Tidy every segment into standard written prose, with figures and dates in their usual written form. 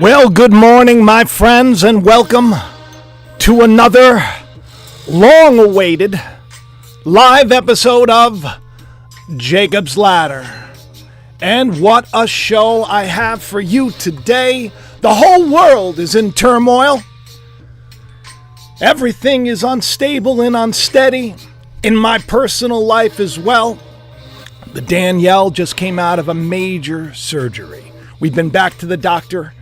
Well, good morning, my friends, and welcome to another long-awaited live episode of Jacob's Ladder. And what a show I have for you today. The whole world is in turmoil. Everything is unstable and unsteady in my personal life as well. The Danielle just came out of a major surgery. We've been back to the doctor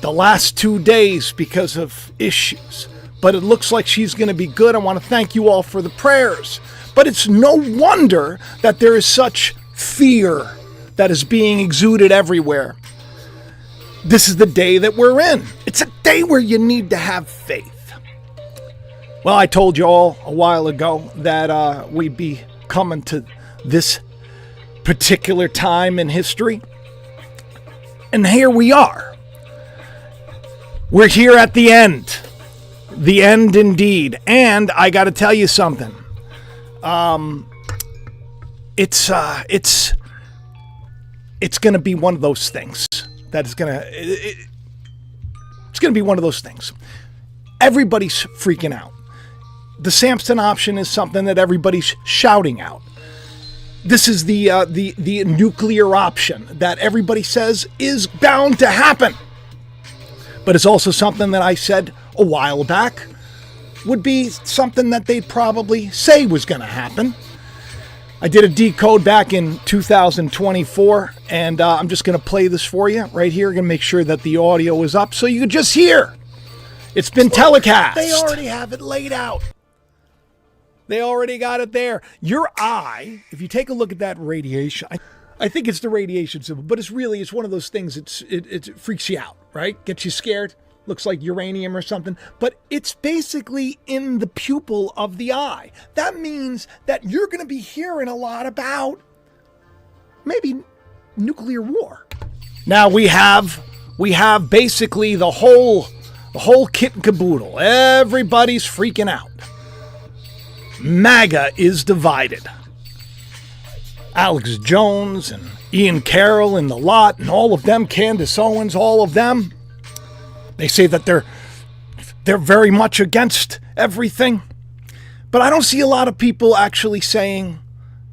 the last 2 days because of issues, but it looks like she's going to be good. I want to thank you all for the prayers, but it's no wonder that there is such fear that is being exuded everywhere. This is the day that we're in. It's a day where you need to have faith. Well, I told you all a while ago that we'd be coming to this particular time in history, and here we are. We're here at the end indeed. And I got to tell you something. It's going to be one of those things that is going to, it's going to be one of those things. Everybody's freaking out. The Samson option is something that everybody's shouting out. This is the nuclear option that everybody says is bound to happen. But it's also something that I said a while back would be something that they'd probably say was going to happen. I did a decode back in 2024, and I'm just going to play this for you right here. I'm going to make sure that the audio is up so you can just hear. It's been telecast. They already have it laid out. They already got it there. Your eye, if you take a look at that radiation, I think it's the radiation symbol, but it's one of those things. It freaks you out, right? Gets you scared. Looks like uranium or something, but it's basically in the pupil of the eye. That means that you're going to be hearing a lot about maybe nuclear war. Now we have basically the whole kit and caboodle. Everybody's freaking out. MAGA is divided. Alex Jones and Ian Carroll and the lot and all of them, Candace Owens, all of them, they say that they're very much against everything. But I don't see a lot of people actually saying,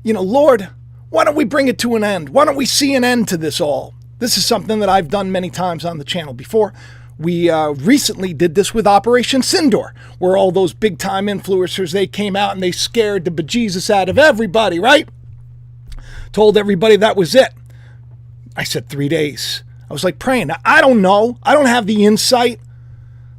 Lord, why don't we bring it to an end? Why don't we see an end to this all? This is something that I've done many times on the channel before. We recently did this with Operation Sindor, where all those big-time influencers, they came out and they scared the bejesus out of everybody, right? Told everybody that was it. I said 3 days. I was like praying. Now, I don't know. I don't have the insight.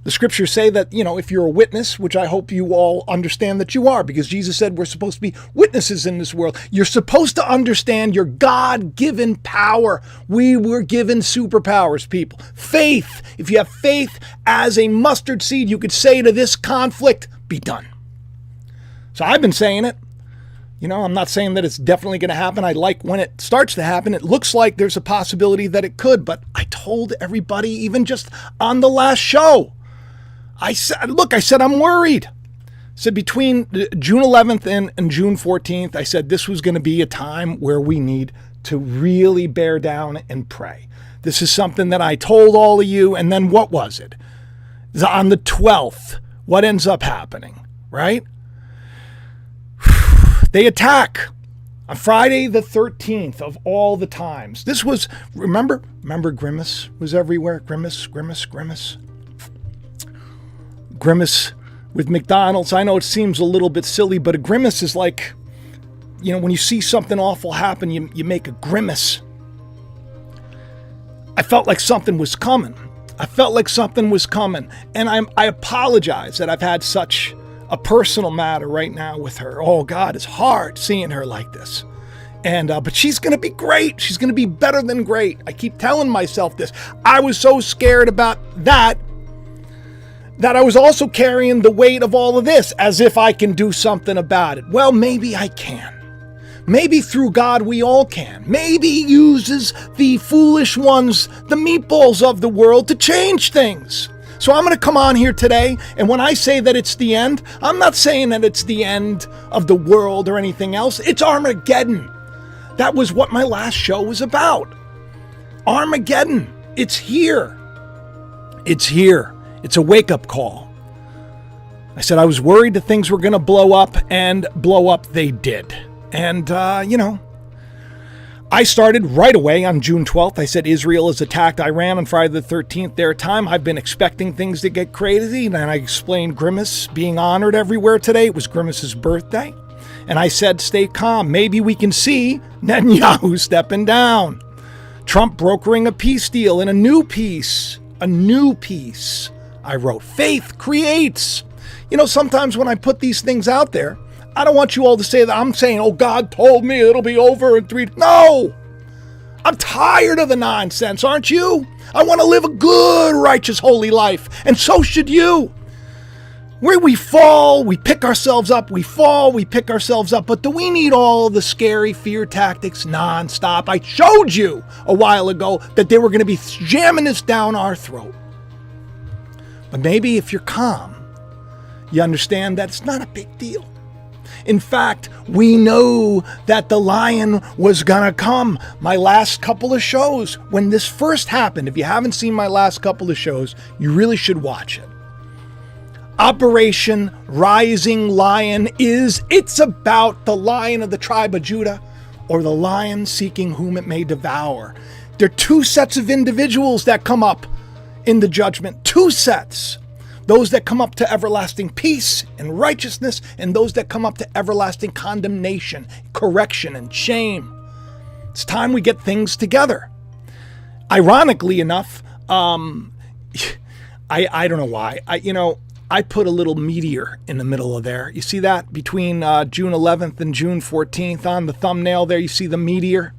The scriptures say that, if you're a witness, which I hope you all understand that you are, because Jesus said we're supposed to be witnesses in this world. You're supposed to understand your God-given power. We were given superpowers, people. Faith. If you have faith as a mustard seed, you could say to this conflict, be done. So I've been saying it. I'm not saying that it's definitely going to happen. I like when it starts to happen. It looks like there's a possibility that it could, but I told everybody, even just on the last show, I said, I'm worried. I said between June 11th and June 14th, I said this was going to be a time where we need to really bear down and pray. This is something that I told all of you, and then what was it? On the 12th, what ends up happening, right? They attack on Friday the 13th of all the times. This was, remember Grimace was everywhere. Grimace with McDonald's. I know it seems a little bit silly, but a grimace is like, when you see something awful happen, you make a grimace. I felt like something was coming. And I apologize that I've had such a personal matter right now with her. Oh God, it's hard seeing her like this. But she's going to be great. She's going to be better than great. I keep telling myself this. I was so scared about that I was also carrying the weight of all of this as if I can do something about it. Well, maybe I can. Maybe through God we all can. Maybe he uses the foolish ones, the meatballs of the world, to change things. So I'm going to come on here today, and when I say that it's the end, I'm not saying that it's the end of the world or anything else. It's Armageddon. That was what my last show was about. Armageddon. It's here. It's here. It's a wake-up call. I said I was worried that things were going to blow up, and blow up they did. And, I started right away on June 12th. I said Israel has attacked Iran on Friday the 13th their time. I've been expecting things to get crazy. And I explained Grimace being honored everywhere today. It was Grimace's birthday. And I said, stay calm. Maybe we can see Netanyahu stepping down. Trump brokering a peace deal and a new peace. A new peace. I wrote, faith creates. Sometimes when I put these things out there, I don't want you all to say that I'm saying, oh, God told me it'll be over in 3 days. No! I'm tired of the nonsense, aren't you? I want to live a good, righteous, holy life. And so should you. Where we fall, we pick ourselves up. We fall, we pick ourselves up. But do we need all the scary fear tactics nonstop? I showed you a while ago that they were going to be jamming this down our throat. But maybe if you're calm, you understand that it's not a big deal. In fact, we know that the lion was gonna come. My last couple of shows, when this first happened, if you haven't seen my last couple of shows, you really should watch it. Operation Rising Lion it's about the Lion of the tribe of Judah, or the lion seeking whom it may devour. There are 2 sets of individuals that come up in the judgment. 2 sets. Those that come up to everlasting peace and righteousness, and those that come up to everlasting condemnation, correction, and shame. It's time we get things together. Ironically enough, I don't know why. I put a little meteor in the middle of there. You see that? Between June 11th and June 14th on the thumbnail there, you see the meteor?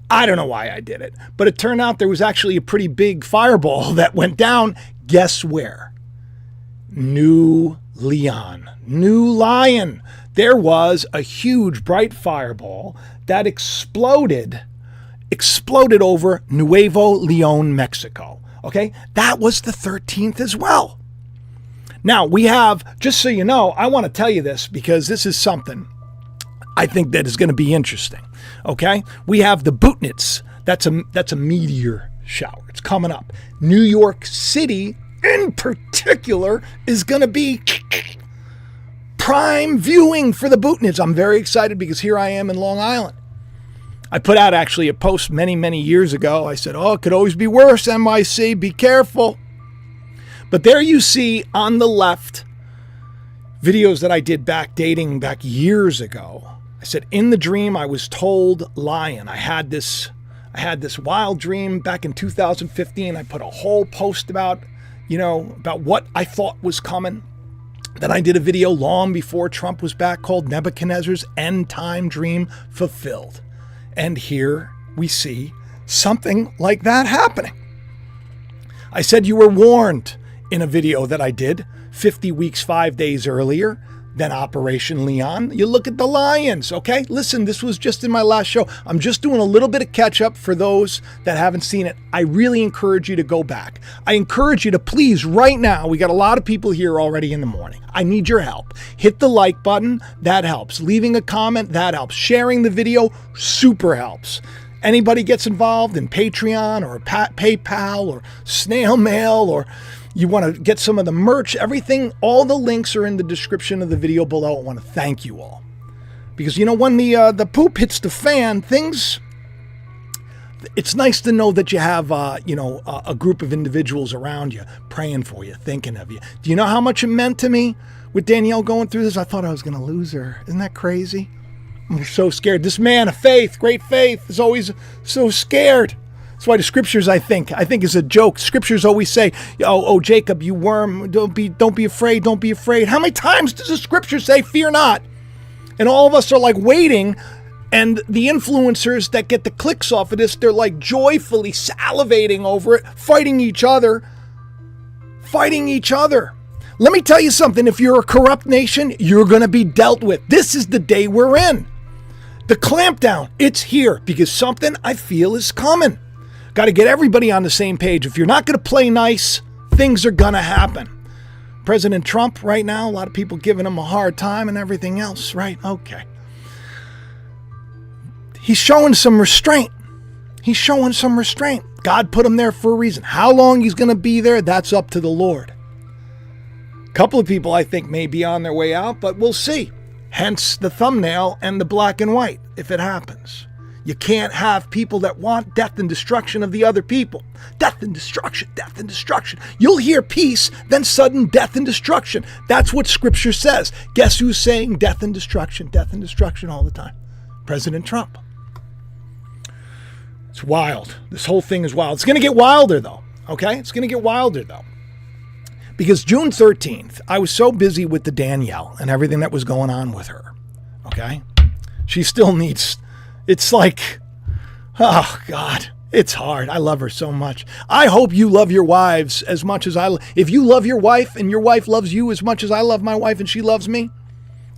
I don't know why I did it, but it turned out there was actually a pretty big fireball that went down. Guess where? New Lion. There was a huge bright fireball that exploded over Nuevo Leon, Mexico. Okay, that was the 13th as well. Now we have, just so you know, I want to tell you this because this is something I think that is going to be interesting. Okay, we have the Bootnitz. That's a meteor shower. It's coming up. New York City in particular is going to be prime viewing for the Bootnitz. I'm very excited because here I am in Long Island. I put out actually a post many, many years ago. I said, it could always be worse, MIC, be careful. But there you see on the left videos that I did dating back years ago. I said, in the dream, I was told lion. I had this wild dream back in 2015. I put a whole post about what I thought was coming. Then I did a video long before Trump was back called Nebuchadnezzar's End Time Dream Fulfilled. And here we see something like that happening. I said you were warned in a video that I did 50 weeks, 5 days earlier than Operation Leon. You look at the lions, okay? Listen, this was just in my last show. I'm just doing a little bit of catch up for those that haven't seen it. I really encourage you to go back. I encourage you to please, right now, we got a lot of people here already in the morning. I need your help. Hit the like button, that helps. Leaving a comment, that helps. Sharing the video, super helps. Anybody gets involved in Patreon or PayPal or snail mail, or you want to get some of the merch, everything, all the links are in the description of the video below. I want to thank you all. Because, when the poop hits the fan, it's nice to know that you have, a group of individuals around you praying for you, thinking of you. Do you know how much it meant to me with Danielle going through this? I thought I was going to lose her. Isn't that crazy? I'm so scared. This man of faith, great faith, is always so scared. That's why the scriptures, I think is a joke. Scriptures always say, oh, Jacob, you worm, don't be afraid, don't be afraid. How many times does the scripture say, fear not? And all of us are like waiting, and the influencers that get the clicks off of this, they're like joyfully salivating over it, fighting each other. Let me tell you something. If you're a corrupt nation, you're going to be dealt with. This is the day we're in. The clampdown, it's here because something I feel is coming. Got to get everybody on the same page. If you're not going to play nice, things are going to happen. President Trump right now, a lot of people giving him a hard time and everything else, right? Okay. He's showing some restraint. He's showing some restraint. God put him there for a reason. How long he's going to be there, that's up to the Lord. A couple of people, I think, may be on their way out, but we'll see. Hence the thumbnail and the black and white, if it happens. You can't have people that want death and destruction of the other people. Death and destruction, death and destruction. You'll hear peace, then sudden death and destruction. That's what Scripture says. Guess who's saying death and destruction all the time? President Trump. It's wild. This whole thing is wild. It's going to get wilder, though. Okay? It's going to get wilder, though. Because June 13th, I was so busy with the Danielle and everything that was going on with her. Okay? She still needs... It's like... Oh, God. It's hard. I love her so much. I hope you love your wives as much as I... If you love your wife and your wife loves you as much as I love my wife and she loves me,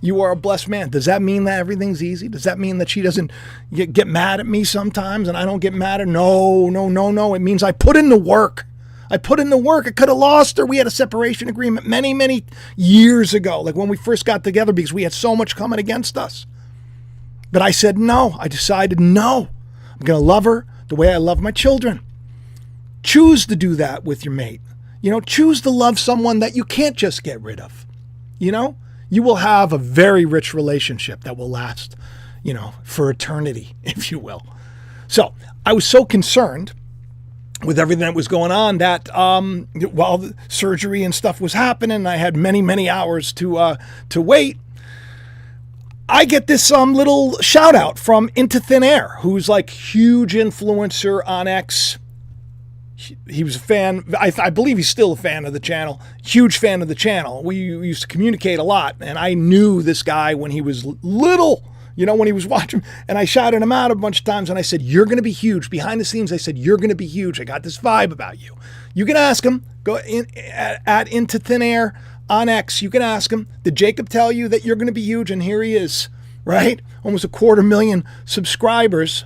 you are a blessed man. Does that mean that everything's easy? Does that mean that she doesn't get mad at me sometimes and I don't get mad at her? No. It means I put in the work. I put in the work. I could have lost her. We had a separation agreement many, many years ago, like when we first got together, because we had so much coming against us. But I said no. I decided no. I'm going to love her the way I love my children. Choose to do that with your mate. Choose to love someone that you can't just get rid of. You will have a very rich relationship that will last, for eternity, if you will. So I was so concerned with everything that was going on that while the surgery and stuff was happening, I had many, many hours to wait. I get this little shout out from Into Thin Air, who's like huge influencer on X. He was a fan. I believe he's still a fan of the channel. Huge fan of the channel. We used to communicate a lot, and I knew this guy when he was little, when he was watching, and I shouted him out a bunch of times, and I said, you're going to be huge. Behind the scenes, I said, you're going to be huge. I got this vibe about you. You can ask him. Go in at Into Thin Air on X. You can ask him, did Jacob tell you that you're going to be huge? And here he is, right? Almost 250,000 subscribers.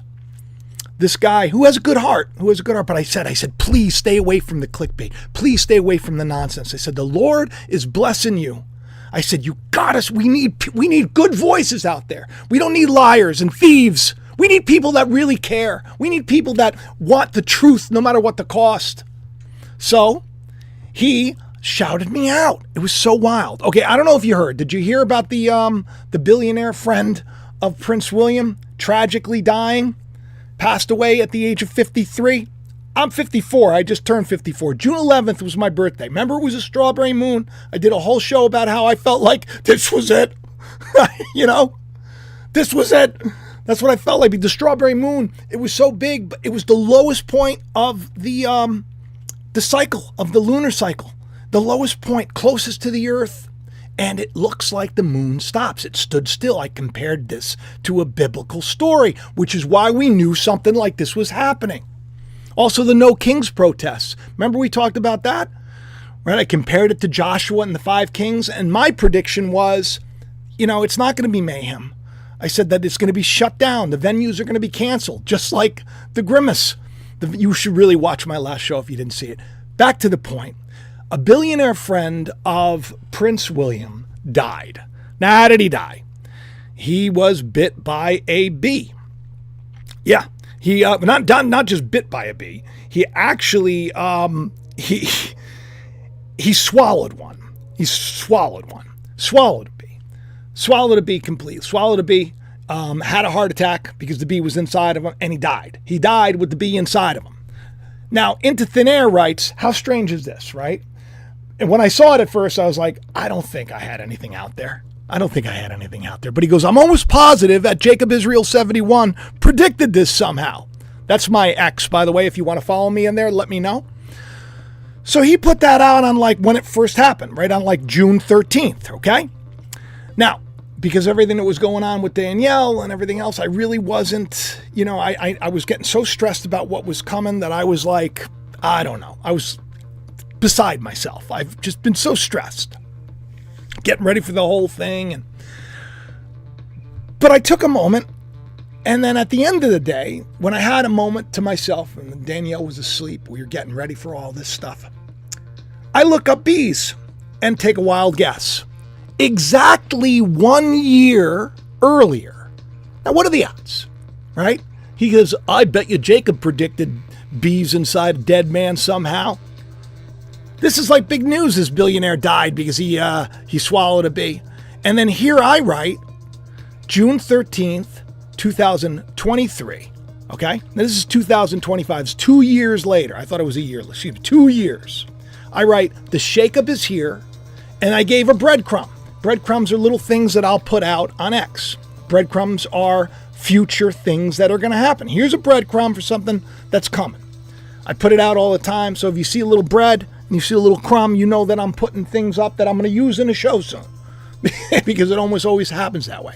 This guy who has a good heart, but I said, please stay away from the clickbait. Please stay away from the nonsense. I said, the Lord is blessing you. I said, you got us. We need good voices out there. We don't need liars and thieves. We need people that really care. We need people that want the truth no matter what the cost. So he shouted me out. It was so wild. Okay, I don't know if you heard. Did you hear about the billionaire friend of Prince William tragically dying? Passed away at the age of 53. I'm 54. I just turned 54. June 11th was my birthday. Remember, it was a strawberry moon. I did a whole show about how I felt like this was it. This was it. That's what I felt like. The strawberry moon, it was so big, but it was the lowest point of the cycle, of the lunar cycle. The lowest point, closest to the Earth. And it looks like the moon stops. It stood still. I compared this to a biblical story, which is why we knew something like this was happening. Also, the No Kings protests. Remember we talked about that? Right? I compared it to Joshua and the 5 kings, and my prediction was, it's not going to be mayhem. I said that it's going to be shut down. The venues are going to be canceled, just like the Grimace. You should really watch my last show if you didn't see it. Back to the point. A billionaire friend of Prince William died. Now, how did he die? He was bit by a bee. Yeah, he not just bit by a bee. He actually he swallowed one. He swallowed one. Swallowed a bee. Swallowed a bee completely. Swallowed a bee. Had a heart attack because the bee was inside of him, and he died. He died with the bee inside of him. Now, Into Thin Air writes, how strange is this, right? And when I saw it at first, I was like, I don't think I had anything out there. But he goes, I'm almost positive that Jacob Israel 71 predicted this somehow. That's my ex, by the way. If you want to follow me in there, let me know. So he put that out on when it first happened, right on June 13th, okay? Now, because everything that was going on with Danielle and everything else, I really wasn't, I was getting so stressed about what was coming that I was like, I don't know. I was beside myself. I've just been so stressed, getting ready for the whole thing. But I took a moment, and then at the end of the day, when I had a moment to myself, and Danielle was asleep, we were getting ready for all this stuff, I look up bees and take a wild guess. Exactly 1 year earlier. Now, what are the odds, right? He goes, I bet you Jacob predicted bees inside a dead man somehow. This is like big news. This billionaire died because he swallowed a bee. And then here I write, June 13th, 2023. Okay? Now this is 2025. It's 2 years later. I thought it was a year. Excuse me, 2 years. I write, the shakeup is here, and I gave a breadcrumb. Breadcrumbs are little things that I'll put out on X. Breadcrumbs are future things that are going to happen. Here's a breadcrumb for something that's coming. I put it out all the time, so if you see a little bread and you see a little crumb, you know that I'm putting things up that I'm going to use in a show soon. Because it almost always happens that way.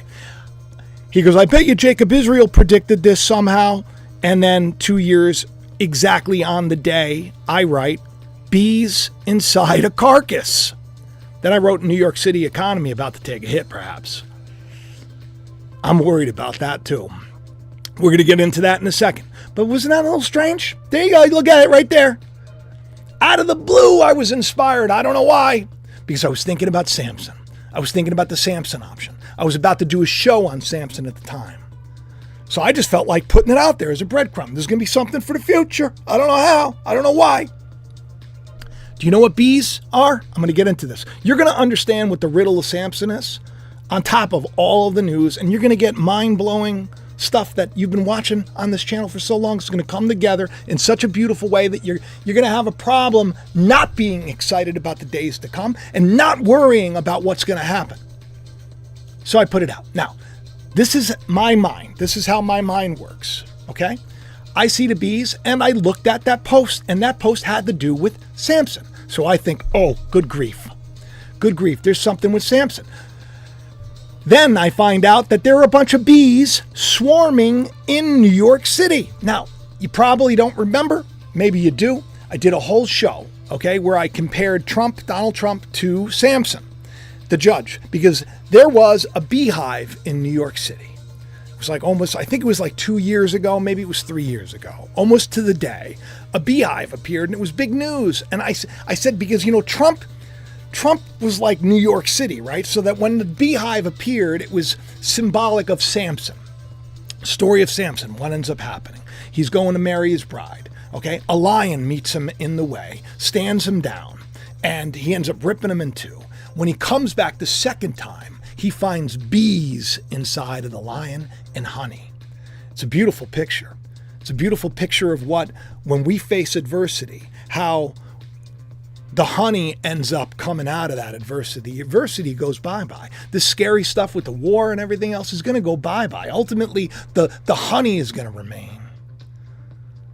He goes, I bet you Jacob Israel predicted this somehow. And then 2 years exactly on the day, I write, bees inside a carcass. Then I wrote New York City economy about to take a hit, perhaps. I'm worried about that too. We're going to get into that in a second. But wasn't that a little strange? There you go. Look at it right there. Out of the blue, I was inspired. I don't know why. Because I was thinking about Samson. I was thinking about the Samson option. I was about to do a show on Samson at the time. So I just felt like putting it out there as a breadcrumb. There's going to be something for the future. I don't know how. I don't know why. Do you know what bees are? I'm going to get into this. You're going to understand what the riddle of Samson is on top of all of the news, and you're going to get mind-blowing stuff that you've been watching on this channel for so long. It's going to come together in such a beautiful way that you're going to have a problem not being excited about the days to come and not worrying about what's going to happen. So I put it out. Now, this is my mind. This is how my mind works, okay? I see the bees, and I looked at that post, and that post had to do with Samson. So I think, oh, good grief. Good grief. There's something with Samson. Then I find out that there are a bunch of bees swarming in New York City. Now, you probably don't remember. Maybe you do. I did a whole show, okay, where I compared Donald Trump to Samson, the judge, because there was a beehive in New York City. It was like almost, I think it was like 2 years ago, maybe it was 3 years ago, almost to the day, a beehive appeared and it was big news. And I said, because, you know, Trump was like New York City, right? So that when the beehive appeared, it was symbolic of Samson. Story of Samson, what ends up happening? He's going to marry his bride, okay? A lion meets him in the way, stands him down, and he ends up ripping him in two. When he comes back the second time, he finds bees inside of the lion and honey. It's a beautiful picture. It's a beautiful picture of what, when we face adversity, how the honey ends up coming out of that adversity. The adversity goes bye-bye. This scary stuff with the war and everything else is going to go bye-bye. Ultimately, the honey is going to remain.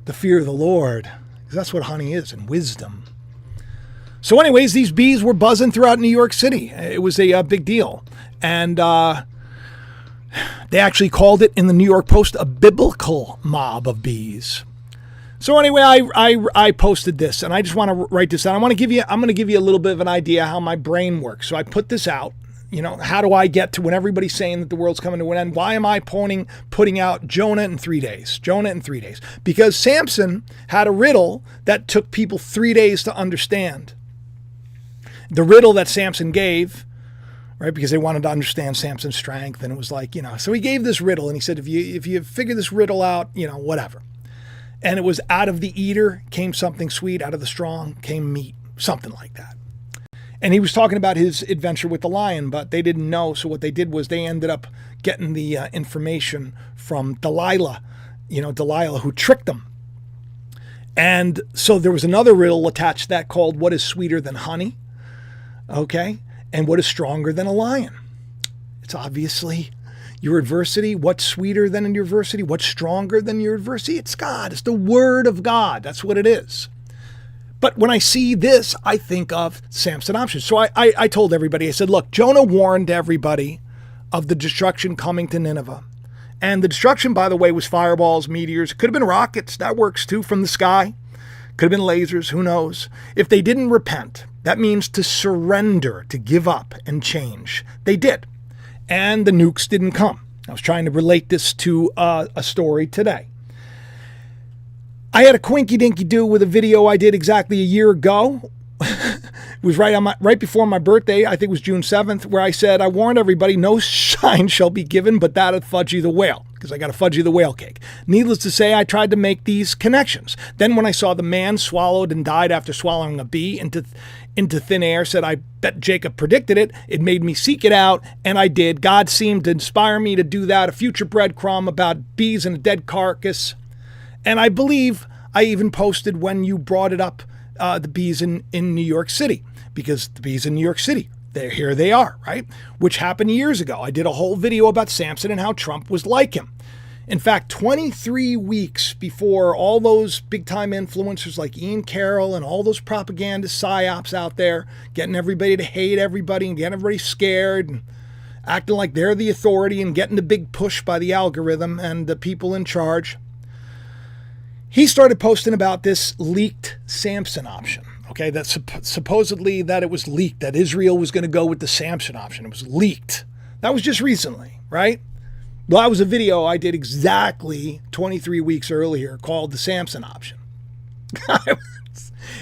The fear of the Lord, because that's what honey is, and wisdom. So anyways, these bees were buzzing throughout New York City. It was a big deal. And they actually called it in the New York Post a biblical mob of bees. So anyway, I posted this, and I just want to write this down. I'm going to give you a little bit of an idea how my brain works. So I put this out. You know, how do I get to when everybody's saying that the world's coming to an end? Why am I putting out Jonah in 3 days? Jonah in 3 days. Because Samson had a riddle that took people 3 days to understand. The riddle that Samson gave, right? Because they wanted to understand Samson's strength, and it was like, you know, so he gave this riddle, and he said, if you figure this riddle out, you know, whatever. And it was out of the eater came something sweet, out of the strong came meat, something like that. And he was talking about his adventure with the lion, but they didn't know. So what they did was they ended up getting the information from Delilah, who tricked them. And so there was another riddle attached to that called, what is sweeter than honey? Okay. And what is stronger than a lion? It's obviously your adversity. What's sweeter than your adversity? What's stronger than your adversity? It's God. It's the word of God. That's what it is. But when I see this, I think of Samson options. So I told everybody, I said, look, Jonah warned everybody of the destruction coming to Nineveh. And the destruction, by the way, was fireballs, meteors. It could have been rockets. That works too, from the sky. Could have been lasers. Who knows? If they didn't repent, that means to surrender, to give up and change. They did. And the nukes didn't come. I was trying to relate this to a story today. I had a quinky-dinky-do with a video I did exactly a year ago. It was right before my birthday. I think it was June 7th, where I said, I warned everybody, no sign shall be given but that of Fudgy the Whale. because I got a Fudgy the Whale cake. Needless to say, I tried to make these connections. Then when I saw the man swallowed and died after swallowing a bee into thin air, said I bet Jacob predicted it. It made me seek it out, and I did. God seemed to inspire me to do that, a future breadcrumb about bees and a dead carcass. And I believe I even posted when you brought it up, the bees in New York City, because the bees in New York City, here they are, right? Which happened years ago. I did a whole video about Samson and how Trump was like him. In fact, 23 weeks before all those big-time influencers like Ian Carroll and all those propaganda psyops out there, getting everybody to hate everybody and getting everybody scared and acting like they're the authority and getting the big push by the algorithm and the people in charge, he started posting about this leaked Samson option. Okay, that supposedly that it was leaked, that Israel was going to go with the Samson option. It was leaked. That was just recently, right? Well, that was a video I did exactly 23 weeks earlier called the Samson option.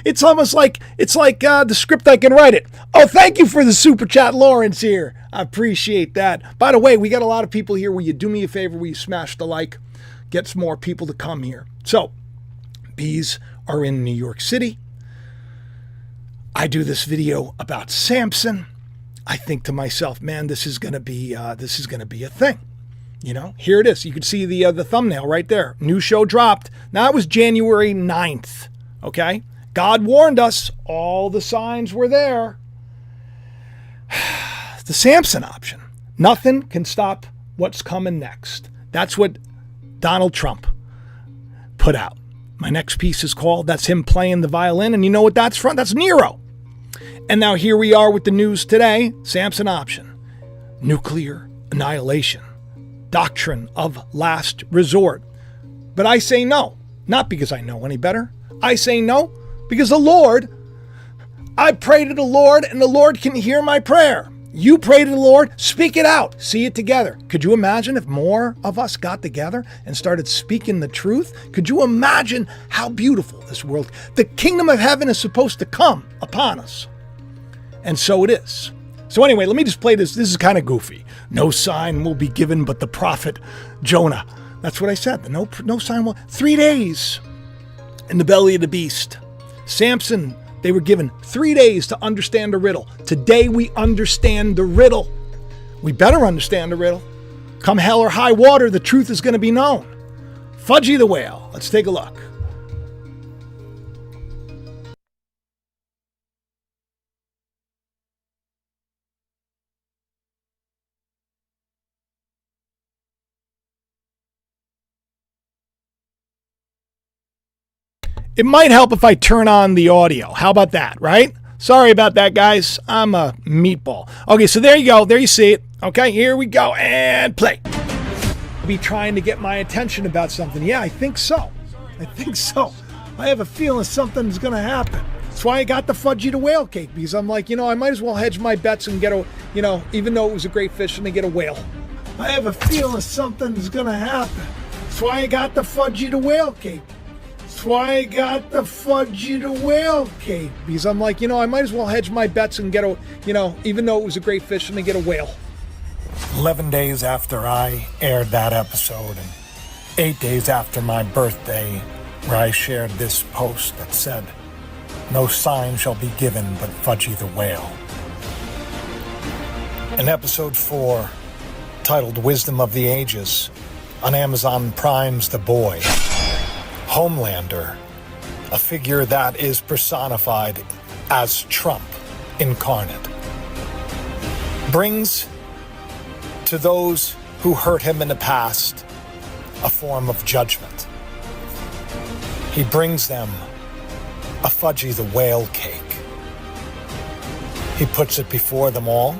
It's almost like, the script I can write it. Oh, thank you for the super chat, Lawrence here. I appreciate that. By the way, we got a lot of people here. Will you do me a favor? Will you smash the like? Get some more people to come here. So, bees are in New York City. I do this video about Samson. I think to myself, man, this is gonna be a thing. You know, here it is. You can see the thumbnail right there. New show dropped. Now it was January 9th. Okay, God warned us. All the signs were there. The Samson option. Nothing can stop what's coming next. That's what Donald Trump put out. My next piece is called, that's him playing the violin, and you know what that's from? That's Nero. And now here we are with the news today, Samson option, nuclear annihilation, doctrine of last resort. But I say no, not because I know any better. I say no because the Lord, I pray to the Lord and the Lord can hear my prayer. You pray to the Lord, speak it out, see it together. Could you imagine if more of us got together and started speaking the truth? Could you imagine how beautiful this world, the kingdom of heaven is supposed to come upon us. And so it is. So anyway, let me just play this. This is kind of goofy. No sign will be given but the prophet Jonah. That's what I said. No sign will. 3 days in the belly of the beast. Samson, they were given 3 days to understand the riddle. Today we understand the riddle. We better understand the riddle. Come hell or high water, the truth is going to be known. Fudgy the Whale. Let's take a look. It might help if I turn on the audio. How about that, right? Sorry about that, guys. I'm a meatball. Okay, so there you go. There you see it. Okay, here we go. And play. Be trying to get my attention about something. Yeah, I think so. I have a feeling something's going to happen. That's why I got the Fudgy the Whale cake, because I'm like, I might as well hedge my bets and get even though it was a great fish, and get a whale. I have a feeling something's going to happen. That's why I got the Fudgy the Whale cake. That's why I got the Fudgy the Whale cake, because I'm like, I might as well hedge my bets and get even though it was a great fish, and get a whale. 11 days after I aired that episode, and 8 days after my birthday, where I shared this post that said, "No sign shall be given but Fudgy the Whale." In episode 4, titled Wisdom of the Ages, on Amazon Prime's The Boy, Homelander, a figure that is personified as Trump incarnate, brings to those who hurt him in the past a form of judgment. He brings them a Fudgy the Whale cake. He puts it before them all.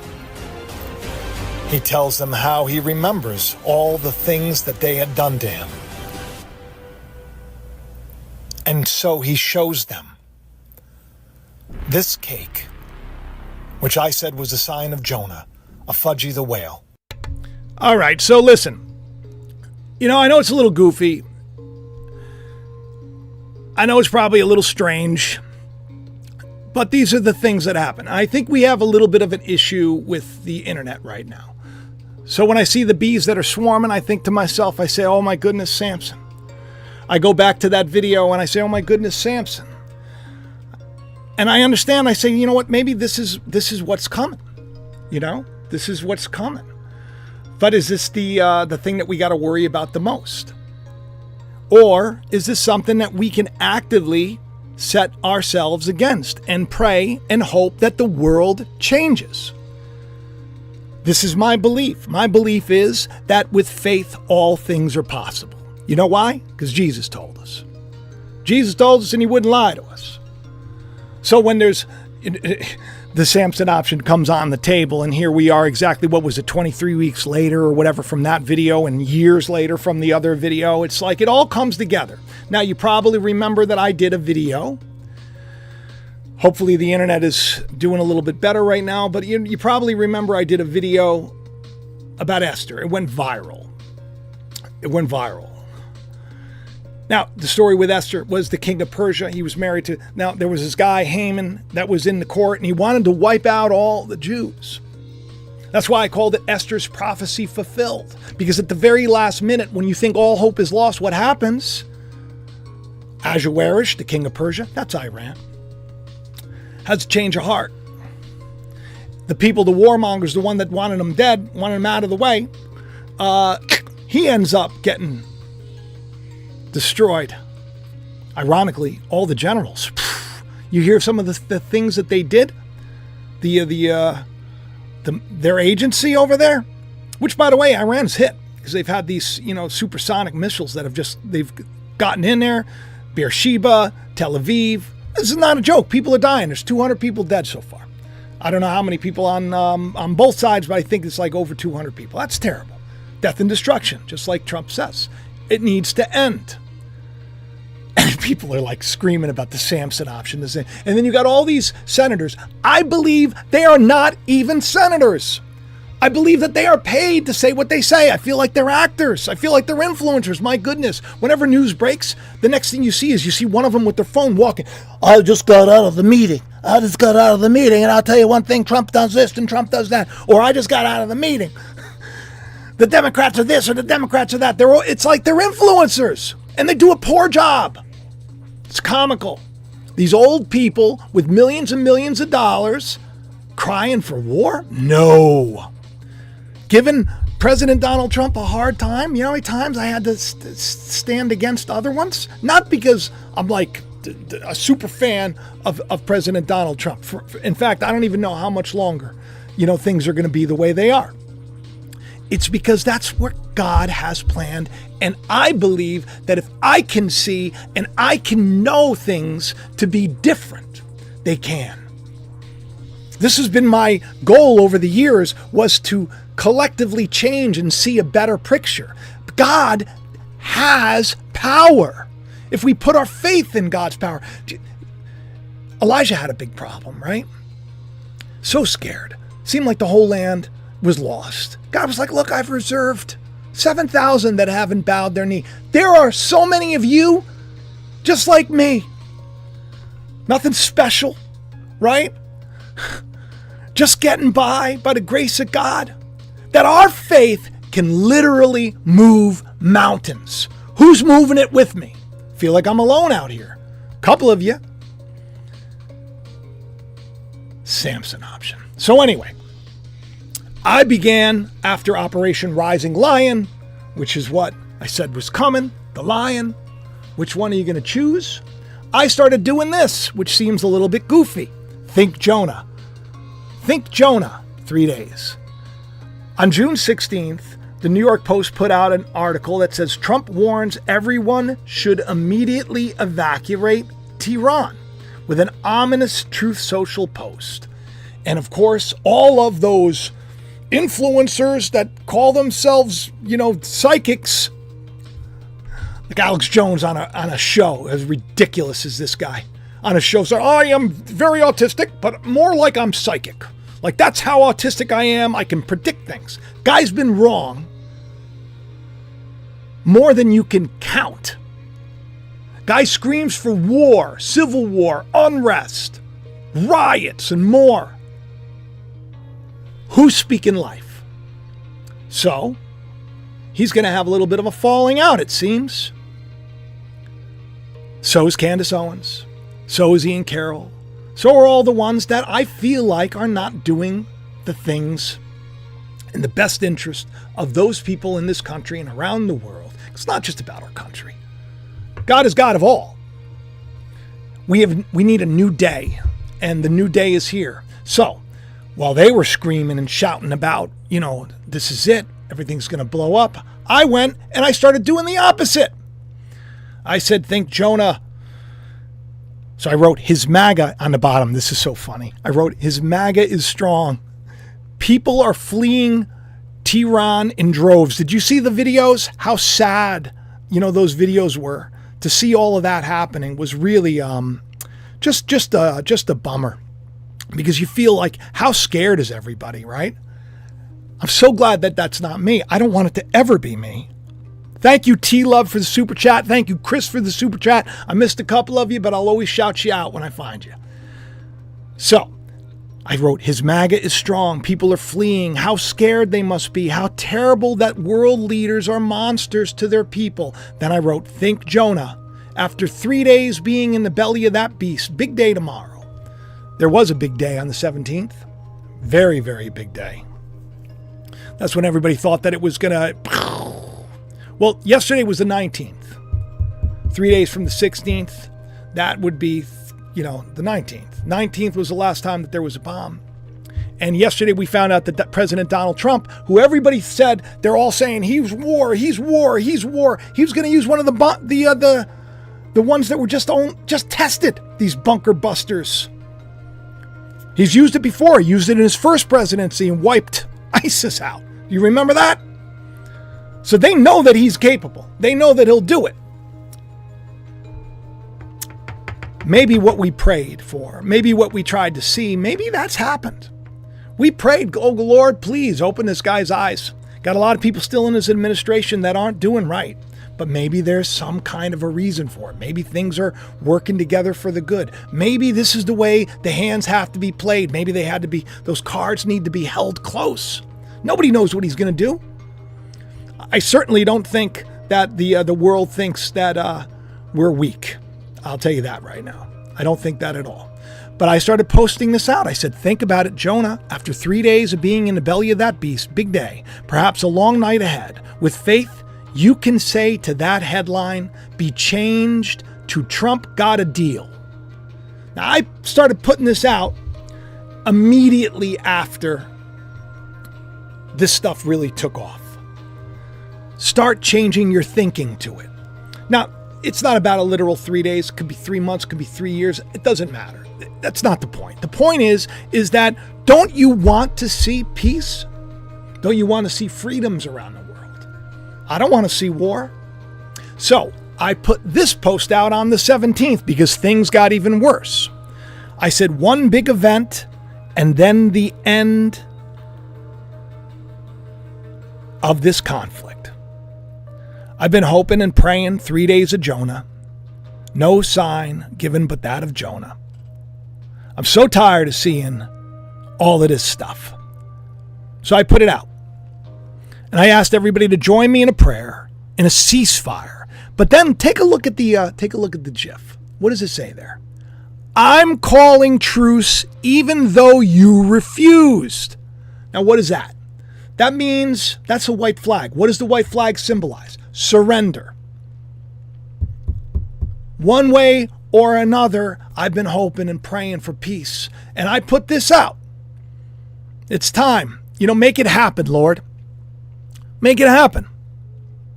He tells them how he remembers all the things that they had done to him. And so he shows them this cake, which I said was a sign of Jonah, a Fudgy the Whale. All right, so listen. I know it's a little goofy. I know it's probably a little strange. But these are the things that happen. I think we have a little bit of an issue with the internet right now. So when I see the bees that are swarming, I think to myself, I say, oh my goodness, Samson. I go back to that video and I say, oh my goodness, Samson. And I understand, I say, you know what, maybe this is what's coming. You know, this is what's coming. But is this the thing that we got to worry about the most? Or is this something that we can actively set ourselves against and pray and hope that the world changes? This is my belief. My belief is that with faith, all things are possible. You know why? Because Jesus told us. Jesus told us and he wouldn't lie to us. So when there's the Samson option comes on the table and here we are exactly, what was it, 23 weeks later or whatever from that video and years later from the other video, it's like it all comes together. Now you probably remember that I did a video. Hopefully the internet is doing a little bit better right now, but you probably remember I did a video about Esther. It went viral. Now, the story with Esther was the king of Persia. He was married to, now there was this guy, Haman, that was in the court, and he wanted to wipe out all the Jews. That's why I called it Esther's prophecy fulfilled. Because at the very last minute, when you think all hope is lost, what happens? Ahasuerus, the king of Persia, that's Iran, has a change of heart. The people, the warmongers, the one that wanted him dead, wanted him out of the way, he ends up getting destroyed. Ironically, all the generals. You hear some of the things that they did, their agency over there, which by the way, Iran's hit because they've had these, supersonic missiles that they've gotten in there. Beersheba, Tel Aviv. This is not a joke. People are dying. There's 200 people dead so far. I don't know how many people on both sides, but I think it's like over 200 people. That's terrible. Death and destruction, just like Trump says. It needs to end. And people are like screaming about the Samson option. And then you got all these senators. I believe they are not even senators. I believe that they are paid to say what they say. I feel like they're actors. I feel like they're influencers. My goodness. Whenever news breaks, the next thing you see one of them with their phone walking. I just got out of the meeting. And I'll tell you one thing, Trump does this and Trump does that. Or I just got out of the meeting. The Democrats are this or the Democrats are that. It's like they're influencers and they do a poor job. It's comical. These old people with millions and millions of dollars crying for war? No. Giving President Donald Trump a hard time? You know how many times I had to stand against other ones? Not because I'm like a super fan of President Donald Trump. In fact, I don't even know how much longer, things are going to be the way they are. It's because that's what God has planned. And I believe that if I can see and I can know things to be different, they can. This has been my goal over the years, was to collectively change and see a better picture. God has power. If we put our faith in God's power. Elijah had a big problem, right? So scared. Seemed like the whole land was lost. God was like, look, I've reserved 7,000 that haven't bowed their knee. There are so many of you just like me. Nothing special, right? Just getting by the grace of God. That our faith can literally move mountains. Who's moving it with me? Feel like I'm alone out here. Couple of you. Samson option. So anyway, I began after Operation Rising Lion, which is what I said was coming, the lion. Which one are you going to choose? I started doing this, which seems a little bit goofy. Think Jonah. Think Jonah, 3 days. On June 16th, the New York Post put out an article that says Trump warns everyone should immediately evacuate Tehran with an ominous Truth Social post. And of course, all of those influencers that call themselves, psychics, like Alex Jones on a show, as ridiculous as this guy, on a show, so I am very autistic, but more like I'm psychic. Like that's how autistic I am. I can predict things. Guy's been wrong more than you can count. Guy screams for war, civil war, unrest, riots, and more. Who's speaking life? So he's going to have a little bit of a falling out, it seems. So is Candace Owens. So is Ian Carroll. So are all the ones that I feel like are not doing the things in the best interest of those people in this country and around the world. It's not just about our country. God is God of all. We need a new day, and the new day is here. So while they were screaming and shouting about, this is it, everything's going to blow up, I went and I started doing the opposite. I said, think Jonah. So I wrote his MAGA on the bottom. This is so funny. I wrote his MAGA is strong. People are fleeing Tehran in droves. Did you see the videos? How sad, those videos were. To see all of that happening was really just a bummer, because you feel like, how scared is everybody, right? I'm so glad that that's not me. I don't want it to ever be me. Thank you, T-Love, for the super chat. Thank you, Chris, for the super chat. I missed a couple of you, but I'll always shout you out when I find you. So I wrote, his MAGA is strong. People are fleeing. How scared they must be. How terrible that world leaders are monsters to their people. Then I wrote, think Jonah. After 3 days being in the belly of that beast, big day tomorrow. There was a big day on the 17th. Very, very big day. That's when everybody thought that it was going to... Well, yesterday was the 19th. 3 days from the 16th, that would be, the 19th. 19th was the last time that there was a bomb. And yesterday we found out that President Donald Trump, who everybody said, they're all saying he's war. He was going to use one of the ones that were just tested, these bunker busters. He's used it before. He used it in his first presidency and wiped ISIS out. You remember that? So they know that he's capable. They know that he'll do it. Maybe what we prayed for, maybe what we tried to see, maybe that's happened. We prayed, oh Lord, please open this guy's eyes. Got a lot of people still in his administration that aren't doing right. But maybe there's some kind of a reason for it. Maybe things are working together for the good. Maybe this is the way the hands have to be played. Maybe those cards need to be held close. Nobody knows what he's going to do. I certainly don't think that the world thinks that we're weak. I'll tell you that right now. I don't think that at all. But I started posting this out. I said, think about it, Jonah. After 3 days of being in the belly of that beast, big day, perhaps a long night ahead. With faith, you can say to that headline, be changed to Trump got a deal. Now, I started putting this out immediately after this stuff really took off. Start changing your thinking to it. Now, it's not about a literal 3 days. It could be 3 months, it could be 3 years. It doesn't matter. That's not the point. The point is that don't you want to see peace? Don't you want to see freedoms around the world? I don't want to see war. So I put this post out on the 17th because things got even worse. I said one big event and then the end of this conflict. I've been hoping and praying 3 days of Jonah. No sign given but that of Jonah. I'm so tired of seeing all of this stuff. So I put it out. And I asked everybody to join me in a prayer, in a ceasefire. But then take a look at the GIF. What does it say there? I'm calling truce even though you refused. Now what is that? That means that's a white flag. What does the white flag symbolize? Surrender. One way or another, I've been hoping and praying for peace. And I put this out. It's time. Make it happen, Lord. Make it happen.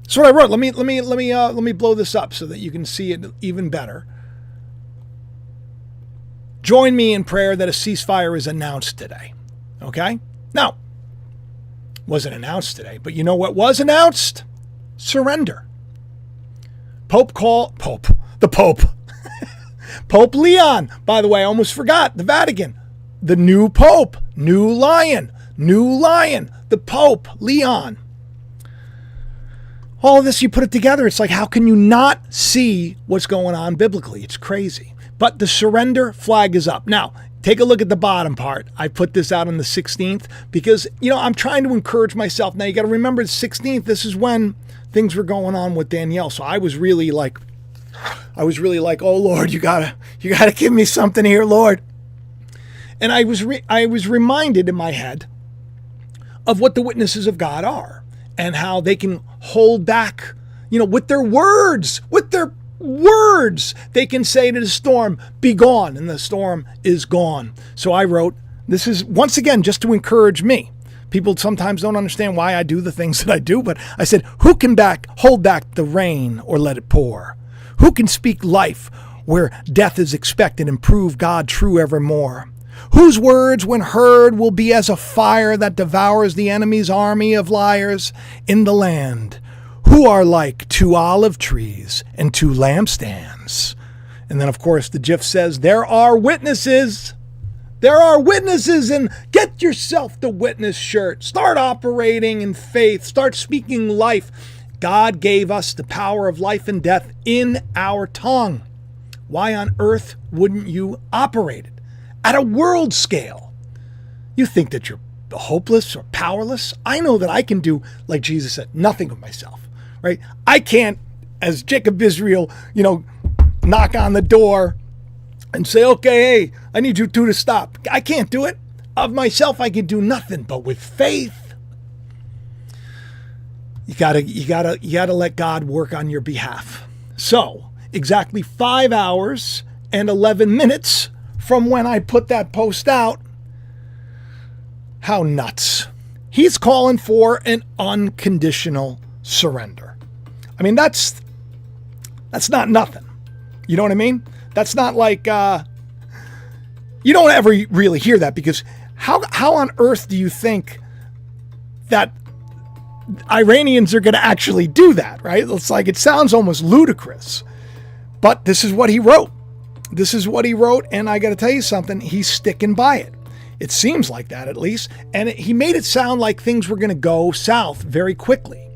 That's what I wrote. Let me blow this up so that you can see it even better. Join me in prayer that a ceasefire is announced today. Okay? Now, wasn't announced today, but you know what was announced? Surrender. Pope. Pope Leon. By the way, I almost forgot. The Vatican. The new Pope. New lion. The Pope Leon. All of this, you put it together, it's like, how can you not see what's going on biblically? It's crazy. But the surrender flag is up. Now, take a look at the bottom part. I put this out on the 16th because, I'm trying to encourage myself. Now, you got to remember the 16th, this is when things were going on with Danielle. So I was really like, oh, Lord, you gotta give me something here, Lord. And I was reminded in my head of what the witnesses of God are and how they can hold back, with their words, they can say to the storm, be gone, and the storm is gone. So I wrote, this is once again, just to encourage me. People sometimes don't understand why I do the things that I do, but I said, who can hold back the rain or let it pour? Who can speak life where death is expected and prove God true evermore? Whose words, when heard, will be as a fire that devours the enemy's army of liars in the land, who are like 2 olive trees and 2 lampstands. And then, of course, the GIF says, there are witnesses. There are witnesses, and get yourself the witness shirt. Start operating in faith. Start speaking life. God gave us the power of life and death in our tongue. Why on earth wouldn't you operate it at a world scale? You think that you're hopeless or powerless? I know that I can do, like Jesus said, nothing of myself, right? I can't, as Jacob Israel, knock on the door and say, okay, hey, I need you two to stop. I can't do it. Of myself, I can do nothing, but with faith, you gotta let God work on your behalf. So, exactly 5 hours and 11 minutes from when I put that post out, how nuts. He's calling for an unconditional surrender. I mean, that's not nothing. You know what I mean? That's not like, you don't ever really hear that, because how on earth do you think that Iranians are going to actually do that, right? It's like, it sounds almost ludicrous, but this is what he wrote. This is what he wrote, and I got to tell you something, he's sticking by it. It seems like that, at least. And he made it sound like things were going to go south very quickly.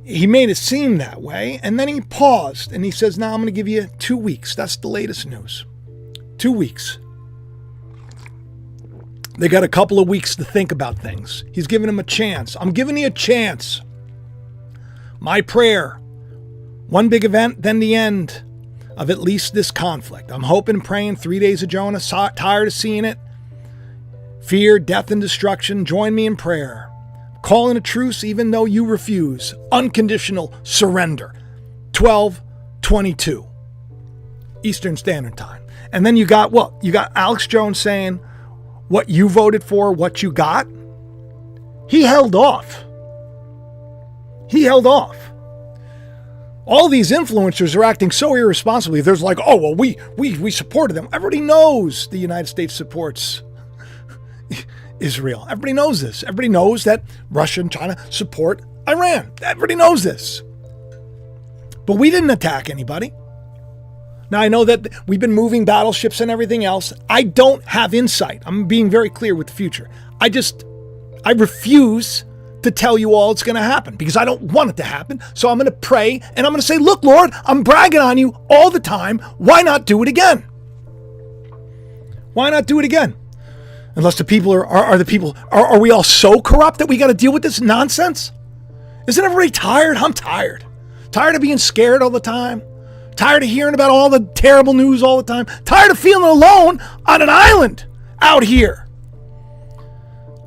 He made it seem that way, and then he paused, and he says, now I'm going to give you 2 weeks. That's the latest news. 2 weeks. They got a couple of weeks to think about things. He's giving them a chance. I'm giving you a chance. My prayer, one big event, then the end of at least this conflict. I'm hoping and praying 3 days of Jonah, tired of seeing it. Fear, death, and destruction. Join me in prayer. Calling a truce even though you refuse. Unconditional surrender. 12:22 Eastern Standard Time. And then you got what? You got Alex Jones saying what you voted for, what you got. He held off. All these influencers are acting so irresponsibly. There's like, oh, well, we supported them. Everybody knows the United States supports Israel. Everybody knows this. Everybody knows that Russia and China support Iran. Everybody knows this. But we didn't attack anybody. Now, I know that we've been moving battleships and everything else. I don't have insight. I'm being very clear with the future. I refuse to tell you all it's going to happen because I don't want it to happen. So I'm going to pray and I'm going to say, look, Lord, I'm bragging on you all the time. Why not do it again? Why not do it again? Unless the people are we all so corrupt that we got to deal with this nonsense? Isn't everybody tired? I'm tired. Tired of being scared all the time. Tired of hearing about all the terrible news all the time. Tired of feeling alone on an island out here.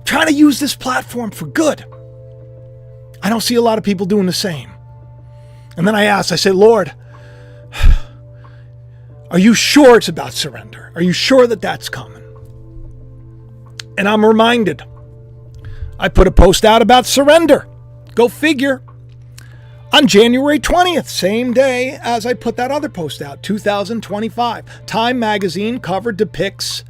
Trying to use this platform for good. I don't see a lot of people doing the same. And then I say, Lord, are you sure it's about surrender? Are you sure that that's coming? And I'm reminded. I put a post out about surrender. Go figure. On January 20th, same day as I put that other post out, 2025, Time magazine cover depicts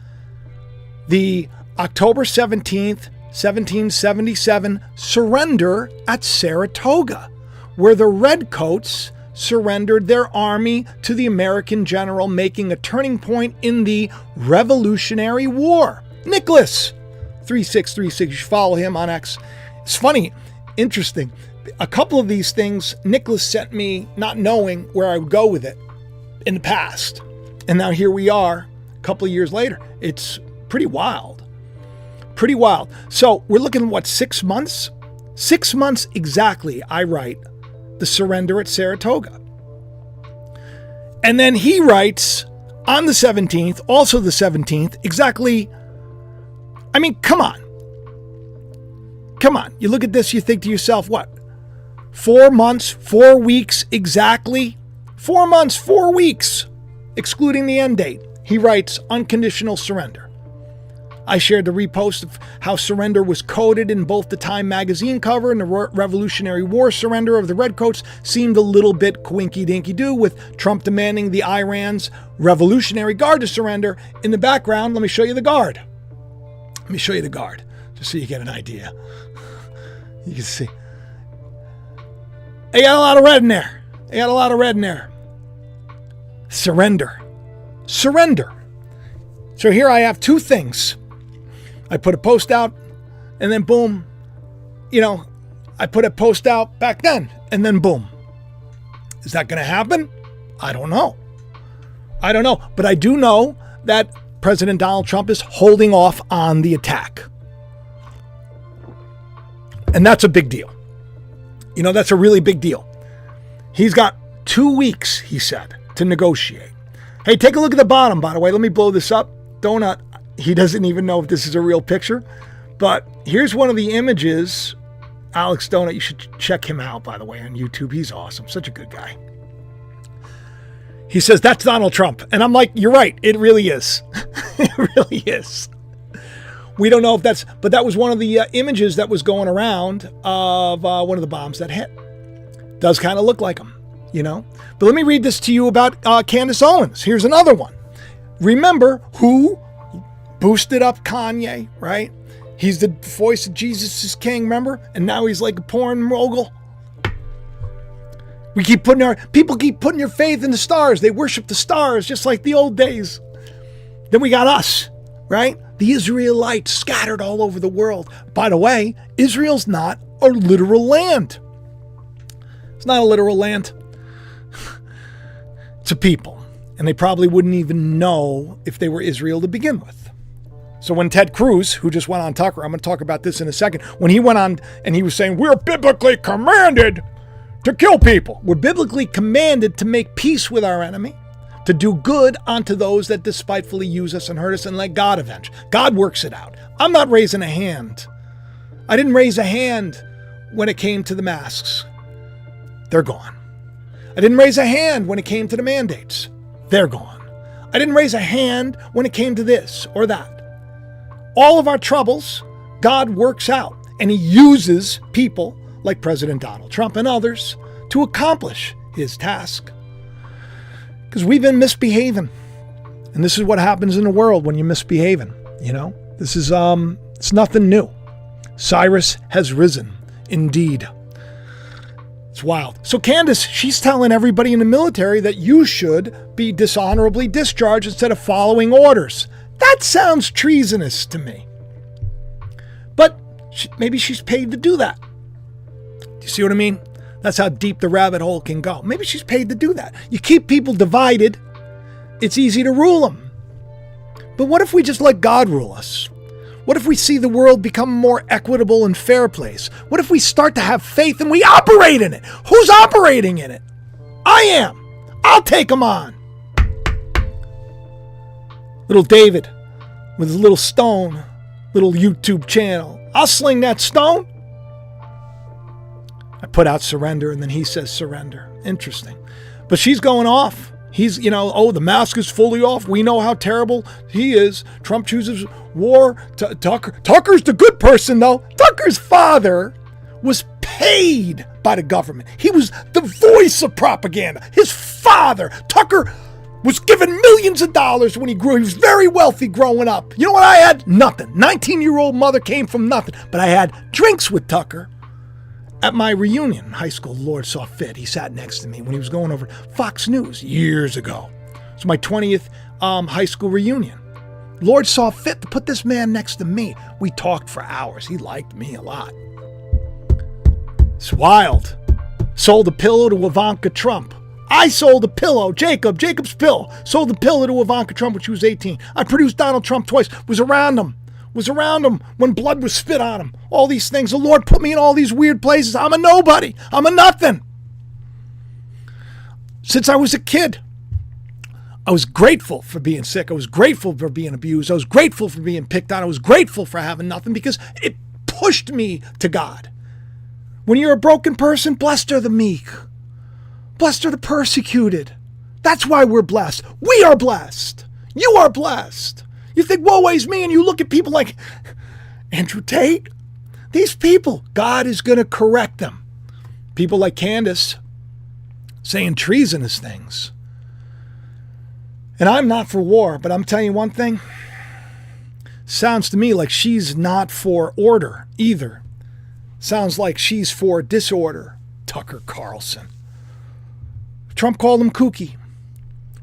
the October 17th, 1777 surrender at Saratoga, where the Redcoats surrendered their army to the American general, making a turning point in the Revolutionary War. Nicholas, 3636, you should follow him on X. It's funny, interesting. A couple of these things Nicholas sent me not knowing where I would go with it in the past. And now here we are couple of years later. It's pretty wild. Pretty wild. So we're looking at what, 6 months? 6 months exactly, I write the surrender at Saratoga. And then he writes on the 17th, also the 17th, exactly. I mean, come on. Come on. You look at this, you think to yourself, what? 4 months, 4 weeks exactly? 4 months, 4 weeks, excluding the end date. He writes unconditional surrender. I shared the repost of how surrender was coded in both the Time magazine cover and the Revolutionary War surrender of the Redcoats seemed a little bit coinky-dinky-doo, with Trump demanding the Iran's Revolutionary Guard to surrender. In the background, let me show you the guard. Let me show you the guard, just so you get an idea. You can see. They got a lot of red in there. They got a lot of red in there. Surrender. Surrender. So here I have two things. I put a post out, and then boom, I put a post out back then, and then boom. Is that going to happen? I don't know. But I do know that President Donald Trump is holding off on the attack. And that's a big deal. That's a really big deal. He's got 2 weeks, he said, to negotiate. Hey, take a look at the bottom, by the way. Let me blow this up. Donut. He doesn't even know if this is a real picture. But here's one of the images. Alex Donut, you should check him out, by the way, on YouTube. He's awesome. Such a good guy. He says, that's Donald Trump. And I'm like, you're right. It really is. It really is. We don't know if but that was one of the images that was going around of one of the bombs that hit. Does kind of look like him, But let me read this to you about Candace Owens. Here's another one. Remember who boosted up Kanye, right? He's the voice of Jesus is King, remember? And now he's like a porn mogul. People keep putting your faith in the stars. They worship the stars just like the old days. Then we got us, right? The Israelites scattered all over the world. By the way, Israel's not a literal land. It's not a literal land. It's a people. And they probably wouldn't even know if they were Israel to begin with. So when Ted Cruz, who just went on Tucker, I'm going to talk about this in a second, when he went on and he was saying, we're biblically commanded to kill people. We're biblically commanded to make peace with our enemy, to do good unto those that despitefully use us and hurt us, and let God avenge. God works it out. I'm not raising a hand. I didn't raise a hand when it came to the masks. They're gone. I didn't raise a hand when it came to the mandates. They're gone. I didn't raise a hand when it came to this or that. All of our troubles, God works out, and he uses people like President Donald Trump and others to accomplish his task. Because we've been misbehaving. And this is what happens in the world when you're misbehaving. This is, it's nothing new. Cyrus has risen, indeed. It's wild. So Candace, she's telling everybody in the military that you should be dishonorably discharged instead of following orders. That sounds treasonous to me. But maybe she's paid to do that. Do you see what I mean? That's how deep the rabbit hole can go. Maybe she's paid to do that. You keep people divided, it's easy to rule them. But what if we just let God rule us? What if we see the world become a more equitable and fair place? What if we start to have faith and we operate in it? Who's operating in it? I am. I'll take them on. Little David with his little stone, little YouTube channel. I'll sling that stone. I put out surrender, and then he says surrender. Interesting. But she's going off. He's, the mask is fully off. We know how terrible he is. Trump chooses war. Tucker. Tucker's the good person, though. Tucker's father was paid by the government. He was the voice of propaganda. His father, Tucker, was given millions of dollars when he grew. He was very wealthy growing up. You know what I had? Nothing. 19-year-old mother came from nothing. But I had drinks with Tucker at my reunion in high school. The Lord saw fit. He sat next to me when he was going over Fox News years ago. It's my 20th high school reunion. Lord saw fit to put this man next to me. We talked for hours. He liked me a lot. It's wild. Sold a pillow to Ivanka Trump. I sold a pillow, Jacob's pillow, sold the pillow to Ivanka Trump when she was 18. I produced Donald Trump twice, was around him when blood was spit on him. All these things. The Lord put me in all these weird places. I'm a nobody. I'm a nothing. Since I was a kid, I was grateful for being sick. I was grateful for being abused. I was grateful for being picked on. I was grateful for having nothing because it pushed me to God. When you're a broken person, blessed are the meek. Blessed are the persecuted. That's why we're blessed. We are blessed. You are blessed. You think, woe is me, and you look at people like Andrew Tate. These people, God is going to correct them. People like Candace saying treasonous things. And I'm not for war, but I'm telling you one thing. Sounds to me like she's not for order either. Sounds like she's for disorder. Tucker Carlson. Trump called him kooky.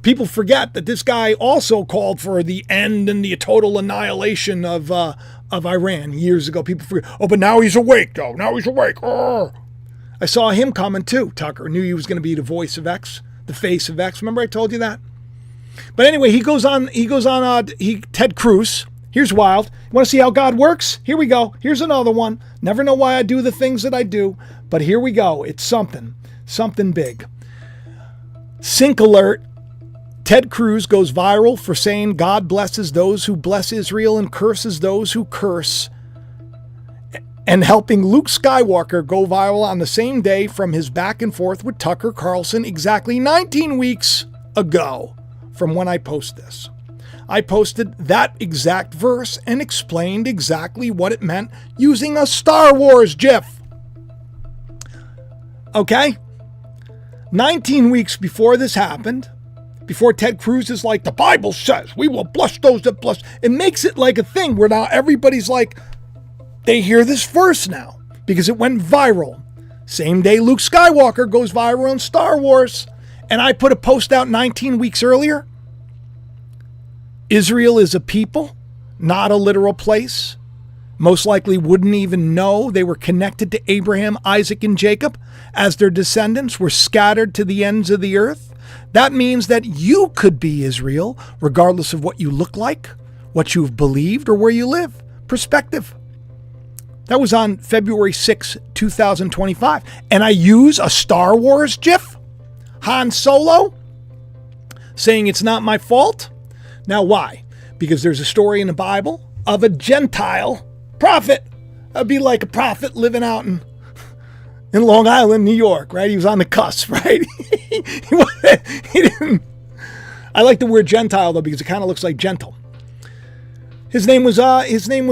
People forget that this guy also called for the end and the total annihilation of Iran years ago. People forget. Oh, but now he's awake, though. Now he's awake. Oh. I saw him coming too. Tucker knew he was going to be the voice of X, the face of X. Remember I told you that? But anyway, he goes on. Ted Cruz. Here's wild. You want to see how God works? Here we go. Here's another one. Never know why I do the things that I do, but here we go. It's something big. Sync alert. Ted Cruz goes viral for saying God blesses those who bless Israel and curses those who curse, and helping Luke Skywalker go viral on the same day from his back and forth with Tucker Carlson exactly 19 weeks ago from when I post this. I posted that exact verse and explained exactly what it meant using a Star Wars GIF. Okay? 19 weeks before this happened, before Ted Cruz is like, the Bible says we will bless those that bless. It makes it like a thing where now everybody's like, they hear this verse now because it went viral. Same day Luke Skywalker goes viral on Star Wars. And I put a post out 19 weeks earlier. Israel is a people, not a literal place. Most likely wouldn't even know they were connected to Abraham, Isaac, and Jacob as their descendants were scattered to the ends of the earth. That means that you could be Israel, regardless of what you look like, what you've believed, or where you live. Perspective. That was on February 6, 2025. And I use a Star Wars GIF. Han Solo saying it's not my fault. Now, why? Because there's a story in the Bible of a Gentile prophet. That'd be like a prophet living out in Long Island, New York, right? He was on the cusp, right? he didn't. I like the word Gentile though because it kind of looks like gentle. His name was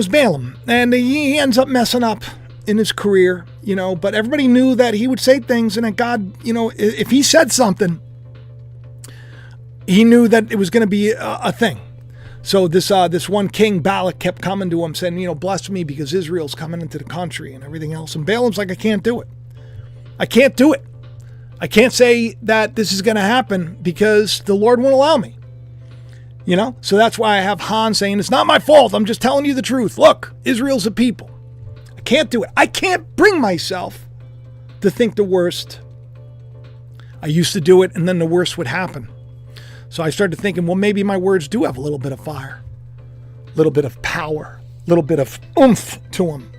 Balaam, and he ends up messing up in his career, But everybody knew that he would say things, and that God, if he said something, he knew that it was going to be a thing. So this one king, Balak, kept coming to him saying, bless me because Israel's coming into the country and everything else. And Balaam's like, I can't do it. I can't do it. I can't say that this is going to happen because the Lord won't allow me. So that's why I have Han saying, it's not my fault. I'm just telling you the truth. Look, Israel's a people. I can't do it. I can't bring myself to think the worst. I used to do it and then the worst would happen. So I started thinking, well, maybe my words do have a little bit of fire, a little bit of power, a little bit of oomph to them.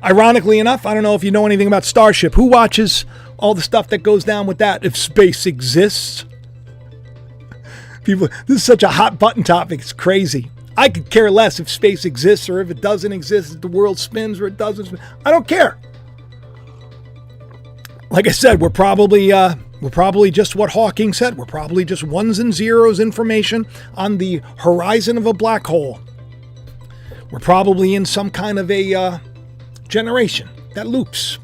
Ironically enough, I don't know if you know anything about Starship. Who watches all the stuff that goes down with that? If space exists. People, this is such a hot button topic. It's crazy. I could care less if space exists or if it doesn't exist, if the world spins or it doesn't spin. I don't care. Like I said, we're probably just what Hawking said. We're probably just ones and zeros information on the horizon of a black hole. We're probably in some kind of a generation that loops,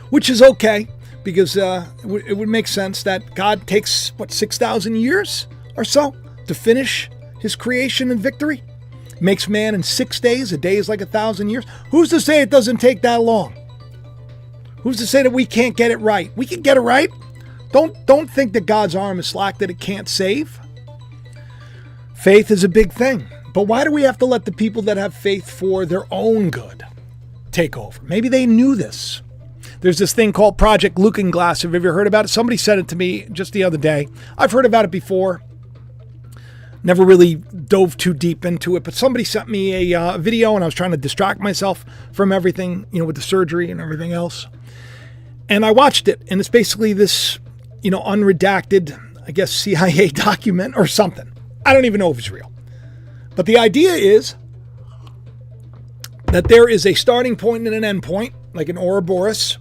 which is okay because it would make sense that God takes, 6,000 years or so to finish his creation and victory. Makes man in 6 days. A day is like 1,000 years. Who's to say it doesn't take that long? Who's to say that we can't get it right? We can get it right. Don't think that God's arm is slack, that it can't save. Faith is a big thing. But why do we have to let the people that have faith for their own good take over? Maybe they knew this. There's this thing called Project Looking Glass. Have you ever heard about it? Somebody said it to me just the other day. I've heard about it before. Never really dove too deep into it, but somebody sent me a video, and I was trying to distract myself from everything, with the surgery and everything else. And I watched it, and it's basically this, unredacted, I guess, CIA document or something. I don't even know if it's real. But the idea is that there is a starting point and an end point, like an Ouroboros,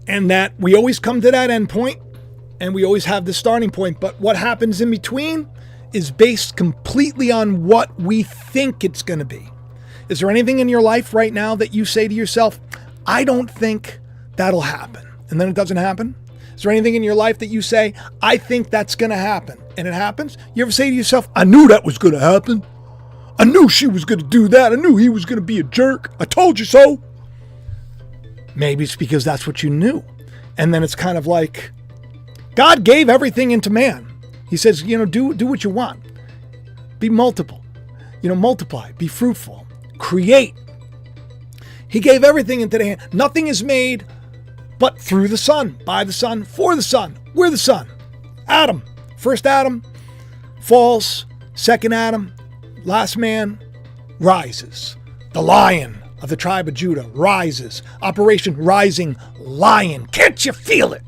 and that we always come to that end point, and we always have the starting point. But what happens in between is based completely on what we think it's going to be. Is there anything in your life right now that you say to yourself, I don't think that'll happen, and then it doesn't happen? Is there anything in your life that you say, I think that's going to happen, and it happens? You ever say to yourself, I knew that was going to happen. I knew she was going to do that. I knew he was going to be a jerk. I told you so. Maybe it's because that's what you knew. And then it's kind of like, God gave everything into man. He says, do what you want. Be multiple. Multiply. Be fruitful. Create. He gave everything into the hand. Nothing is made but through the Son, by the Son, for the Son. We're the Son. Adam. First Adam falls. Second Adam, last man, rises. The Lion of the tribe of Judah rises. Operation Rising Lion. Can't you feel it?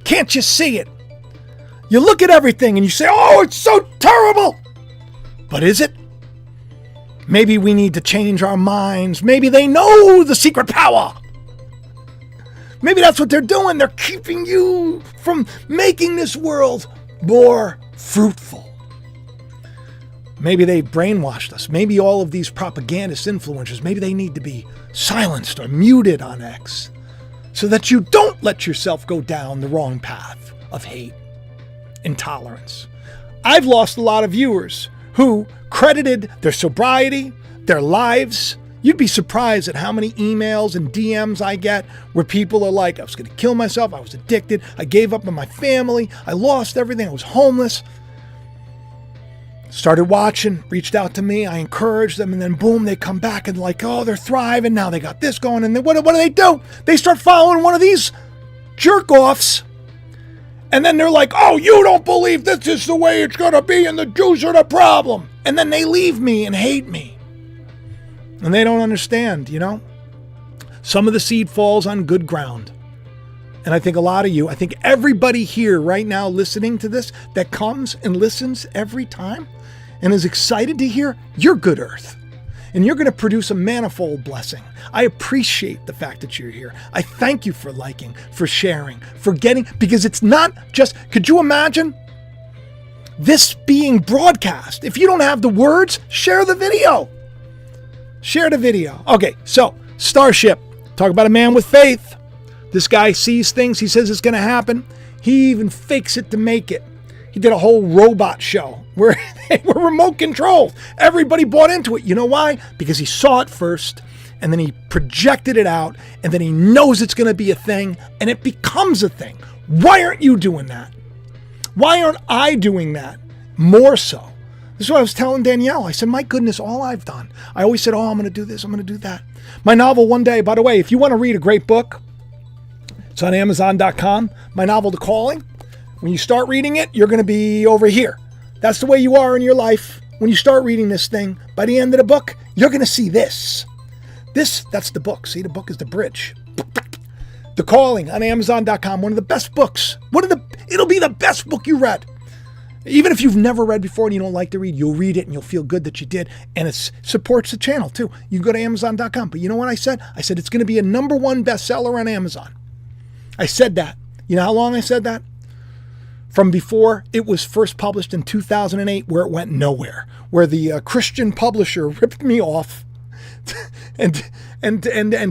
Can't you see it? You look at everything and you say, oh, it's so terrible. But is it? Maybe we need to change our minds. Maybe they know the secret power. Maybe that's what they're doing. They're keeping you from making this world more fruitful. Maybe they brainwashed us. Maybe all of these propagandist influencers, maybe they need to be silenced or muted on X so that you don't let yourself go down the wrong path of hate, intolerance. I've lost a lot of viewers who credited their sobriety, their lives. You'd be surprised at how many emails and DMs I get where people are like, I was going to kill myself. I was addicted. I gave up on my family. I lost everything. I was homeless. Started watching, reached out to me. I encouraged them, and then boom, they come back and like, oh, they're thriving. Now they got this going. And then what do they do? They start following one of these jerk-offs. And then they're like, oh, you don't believe this is the way it's going to be, and the Jews are the problem. And then they leave me and hate me. And they don't understand, Some of the seed falls on good ground. And I think I think everybody here right now listening to this that comes and listens every time and is excited to hear, you're good earth. And you're going to produce a manifold blessing. I appreciate the fact that you're here. I thank you for liking, for sharing, for getting, because it's not just, could you imagine this being broadcast? If you don't have the words, share the video. Share the video. Okay, so Starship, talk about a man with faith. This guy sees things. He says it's going to happen. He even fakes it to make it. He did a whole robot show where they were remote controlled. Everybody bought into it. You know why? Because he saw it first, and then he projected it out, and then he knows it's going to be a thing, and it becomes a thing. Why aren't you doing that? Why aren't I doing that more so? This is what I was telling Danielle. I said, my goodness, all I've done. I always said, I'm going to do this. I'm going to do that. My novel, One Day, by the way, if you want to read a great book, it's on Amazon.com. My novel, The Calling. When you start reading it, you're going to be over here. That's the way you are in your life. When you start reading this thing, by the end of the book, you're going to see this. That's the book. See, the book is the bridge. The Calling on Amazon.com. One of the best books. It'll be the best book you read. Even if you've never read before and you don't like to read, you'll read it and you'll feel good that you did. And it supports the channel too. You can go to Amazon.com. But you know what I said? I said it's going to be a #1 bestseller on Amazon. I said that. You know how long I said that? From before it was first published in 2008, where it went nowhere, where the Christian publisher ripped me off and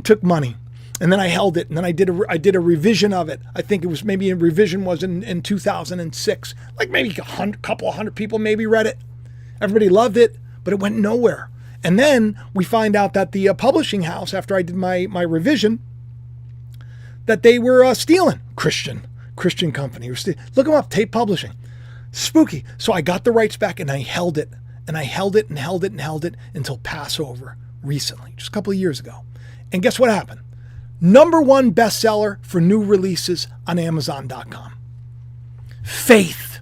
took money. And then I held it, and then I did a revision of it. I think it was maybe a revision was in 2006. Like maybe a couple hundred people maybe read it. Everybody loved it, but it went nowhere. And then we find out that the publishing house, after I did my revision, that they were stealing. Christian company. Look them up, Tate Publishing. Spooky. So I got the rights back and I held it. And I held it and held it and held it until Passover recently, just a couple of years ago. And guess what happened? #1 bestseller for new releases on Amazon.com. Faith.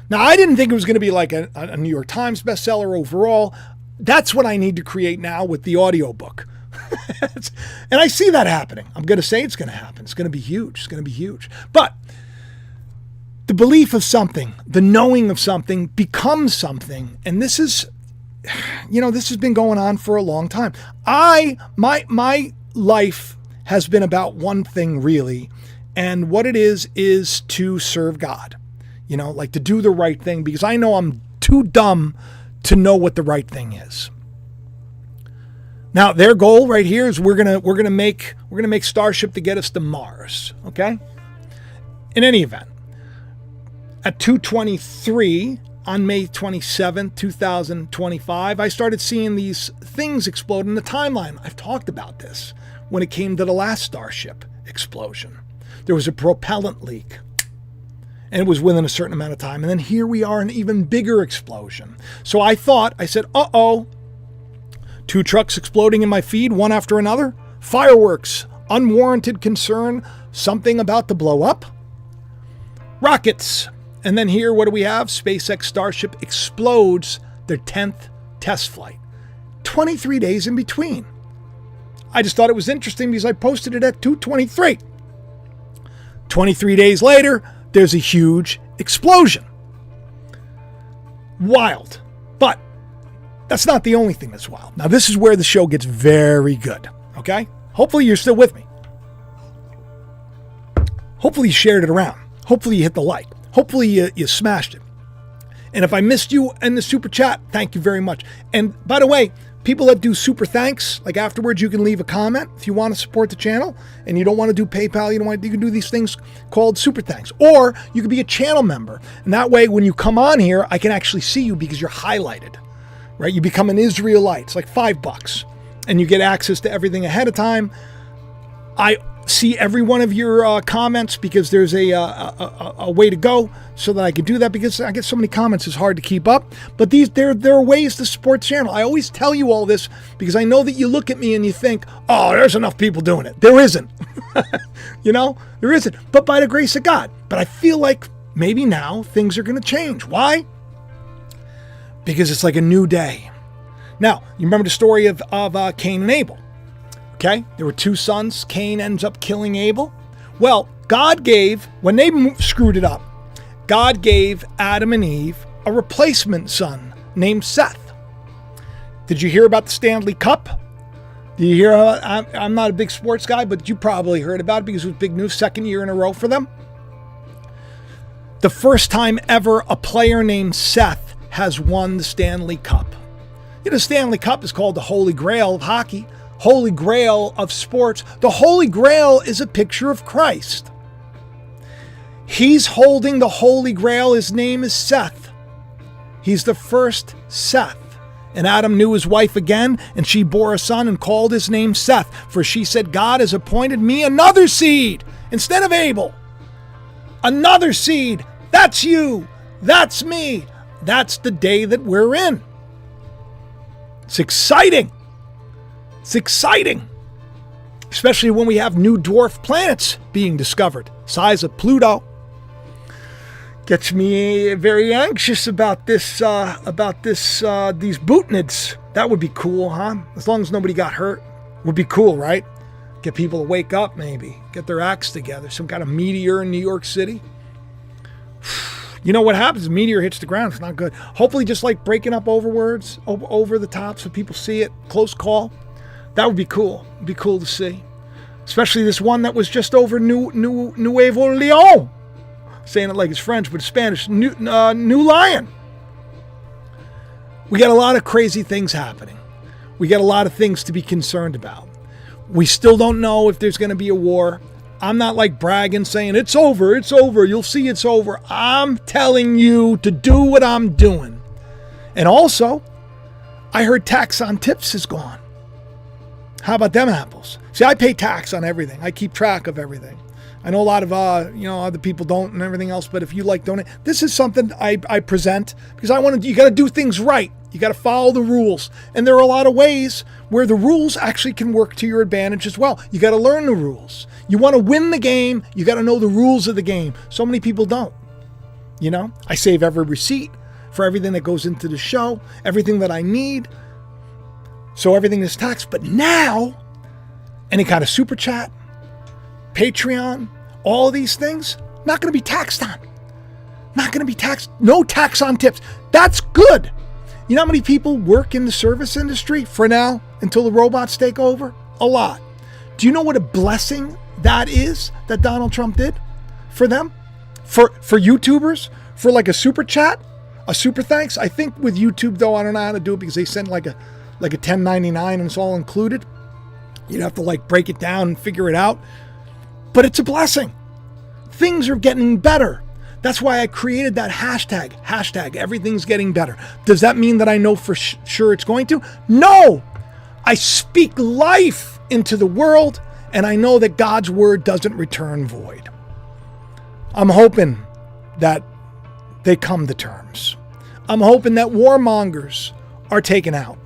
Now, I didn't think it was going to be like a New York Times bestseller overall. That's what I need to create now with the audiobook. And I see that happening. I'm going to say it's going to happen. It's going to be huge. It's going to be huge. But the belief of something, the knowing of something becomes something. And this is, this has been going on for a long time. My life has been about one thing really. And what it is to serve God, like to do the right thing, because I know I'm too dumb to know what the right thing is. Now, their goal right here is we're gonna make Starship to get us to Mars. Okay. In any event, at 2:23 on May 27, 2025, I started seeing these things explode in the timeline. I've talked about this when it came to the last Starship explosion. There was a propellant leak, and it was within a certain amount of time. And then here we are, an even bigger explosion. So I said, uh-oh. 2 trucks exploding in my feed, one after another. Fireworks, unwarranted concern, something about to blow up. Rockets. And then here, what do we have? SpaceX Starship explodes their 10th test flight. 23 days in between. I just thought it was interesting because I posted it at 2:23. 23 days later, there's a huge explosion. Wild. But that's not the only thing that's wild. Now, this is where the show gets very good, okay? Hopefully you're still with me. Hopefully you shared it around. Hopefully you hit the like. Hopefully you smashed it. And if I missed you in the super chat, thank you very much. And by the way, people that do super thanks, like afterwards you can leave a comment if you want to support the channel and you don't want to do PayPal, you can do these things called super thanks. Or you can be a channel member. And that way when you come on here, I can actually see you because you're highlighted. Right? You become an Israelite. It's like $5 and you get access to everything ahead of time. I see every one of your comments because there's a way to go so that I can do that, because I get so many comments, it's hard to keep up. But there are ways to support the channel. I always tell you all this because I know that you look at me and you think, oh, there's enough people doing it. There isn't. There isn't. But by the grace of God. But I feel like maybe now things are going to change. Why? Because it's like a new day. Now, you remember the story of Cain and Abel. Okay? There were 2 sons. Cain ends up killing Abel. Well, God gave, when they screwed it up, God gave Adam and Eve a replacement son named Seth. Did you hear about the Stanley Cup? Did you hear about, I'm not a big sports guy, but you probably heard about it because it was big news, 2nd year in a row for them. The first time ever a player named Seth has won the Stanley Cup. The Stanley Cup is called the Holy Grail of hockey, Holy Grail of sports. The Holy Grail is a picture of Christ. He's holding the Holy Grail. His name is Seth. He's the first Seth. And Adam knew his wife again, and she bore a son and called his name Seth. For she said, God has appointed me another seed instead of Abel. Another seed. That's you. That's me. That's the day that we're in. It's exciting. It's exciting. Especially when we have new dwarf planets being discovered, size of Pluto. Gets me very anxious about this. These bootnids. That would be cool, huh? As long as nobody got hurt, would be cool, right? Get people to wake up, maybe get their acts together. Some kind of meteor in New York City. You know what happens? A meteor hits the ground. It's not good. Hopefully, just like breaking up over the top, so people see it. Close call. That would be cool. It'd be cool to see. Especially this one that was just over Nuevo Leon. Saying it like it's French, but it's Spanish. New Lion. We got a lot of crazy things happening. We got a lot of things to be concerned about. We still don't know if there's going to be a war. I'm not like bragging saying it's over. You'll see it's over. I'm telling you to do what I'm doing. And also, I heard tax on tips is gone. How about them apples? See, I pay tax on everything. I keep track of everything. I know a lot of, other people don't and everything else, but if you like donate, this is something I present because you got to do things right. You got to follow the rules. And there are a lot of ways where the rules actually can work to your advantage as well. You got to learn the rules. You want to win the game, you got to know the rules of the game. So many people don't. You know, I save every receipt for everything that goes into the show, everything that I need. So everything is taxed. But now, any kind of super chat, Patreon, all of these things, not going to be taxed on. Not going to be taxed. No tax on tips. That's good. You know how many people work in the service industry for now until the robots take over? A lot. Do you know what a blessing that is that Donald Trump did for them? For YouTubers? For like a super chat? A super thanks? I think with YouTube though, I don't know how to do it because they send like a 1099 and it's all included. You'd have to like break it down and figure it out. But it's a blessing. Things are getting better. That's why I created that hashtag everything's getting better. Does that mean that I know for sure it's going to? No! I speak life into the world, and I know that God's word doesn't return void. I'm hoping that they come to terms. I'm hoping that warmongers are taken out.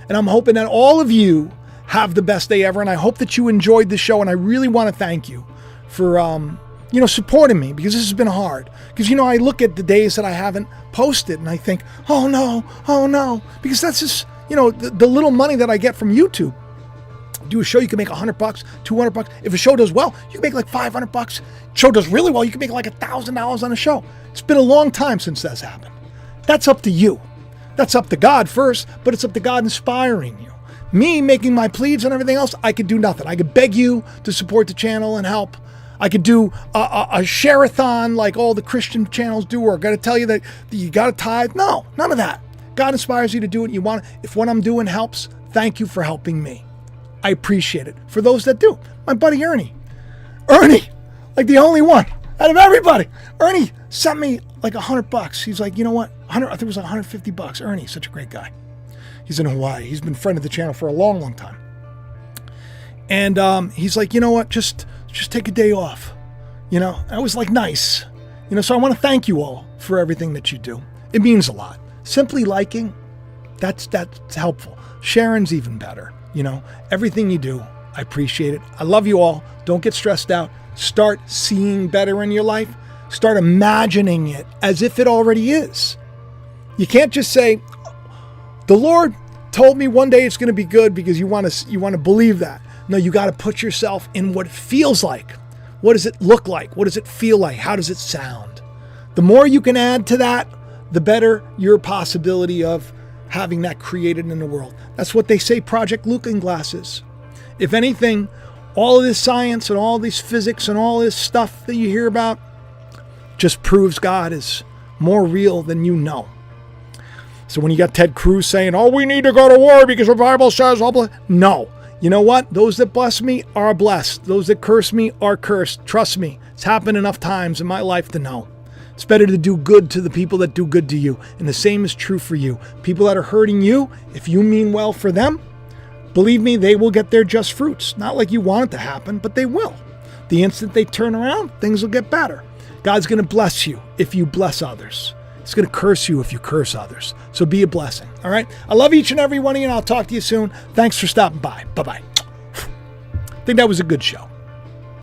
And I'm hoping that all of you have the best day ever, and I hope that you enjoyed the show, and I really want to thank you for supporting me, because this has been hard. Because, I look at the days that I haven't posted and I think, oh no. Because that's just, the little money that I get from YouTube. Do a show, you can make $100, $200. If a show does well, you can make like $500. Show does really well, you can make like $1,000 on a show. It's been a long time since that's happened. That's up to you. That's up to God first, but it's up to God inspiring you. Me making my pleads and everything else, I could do nothing. I could beg you to support the channel and help. I could do a share-a-thon like all the Christian channels do, or I got to tell you that you got to tithe. No, none of that. God inspires you to do what you want. If what I'm doing helps, thank you for helping me. I appreciate it. For those that do, my buddy Ernie, like the only one out of everybody. Ernie sent me like $100. He's like, you know what? I think it was like $150. Ernie, such a great guy. He's in Hawaii. He's been a friend of the channel for a long, long time. And he's like, you know what? Just take a day off. I was like, nice. So I want to thank you all for everything that you do. It means a lot. Simply liking, that's helpful. Sharing's even better. Everything you do, I appreciate it. I love you all. Don't get stressed out. Start seeing better in your life. Start imagining it as if it already is. You can't just say, the Lord told me one day it's going to be good, because you want to believe that. No, you got to put yourself in what it feels like. What does it look like? What does it feel like? How does it sound? The more you can add to that, the better your possibility of having that created in the world. That's what they say Project Looking Glass is. If anything, all of this science and all this physics and all this stuff that you hear about just proves God is more real than you know. So when you got Ted Cruz saying, oh, we need to go to war because the Bible says, no. You know what? Those that bless me are blessed. Those that curse me are cursed. Trust me, it's happened enough times in my life to know. It's better to do good to the people that do good to you. And the same is true for you. People that are hurting you, if you mean well for them, believe me, they will get their just fruits. Not like you want it to happen, but they will. The instant they turn around, things will get better. God's going to bless you if you bless others. It's going to curse you if you curse others. So be a blessing. All right. I love each and every one of you, and I'll talk to you soon. Thanks for stopping by. Bye-bye. I think that was a good show.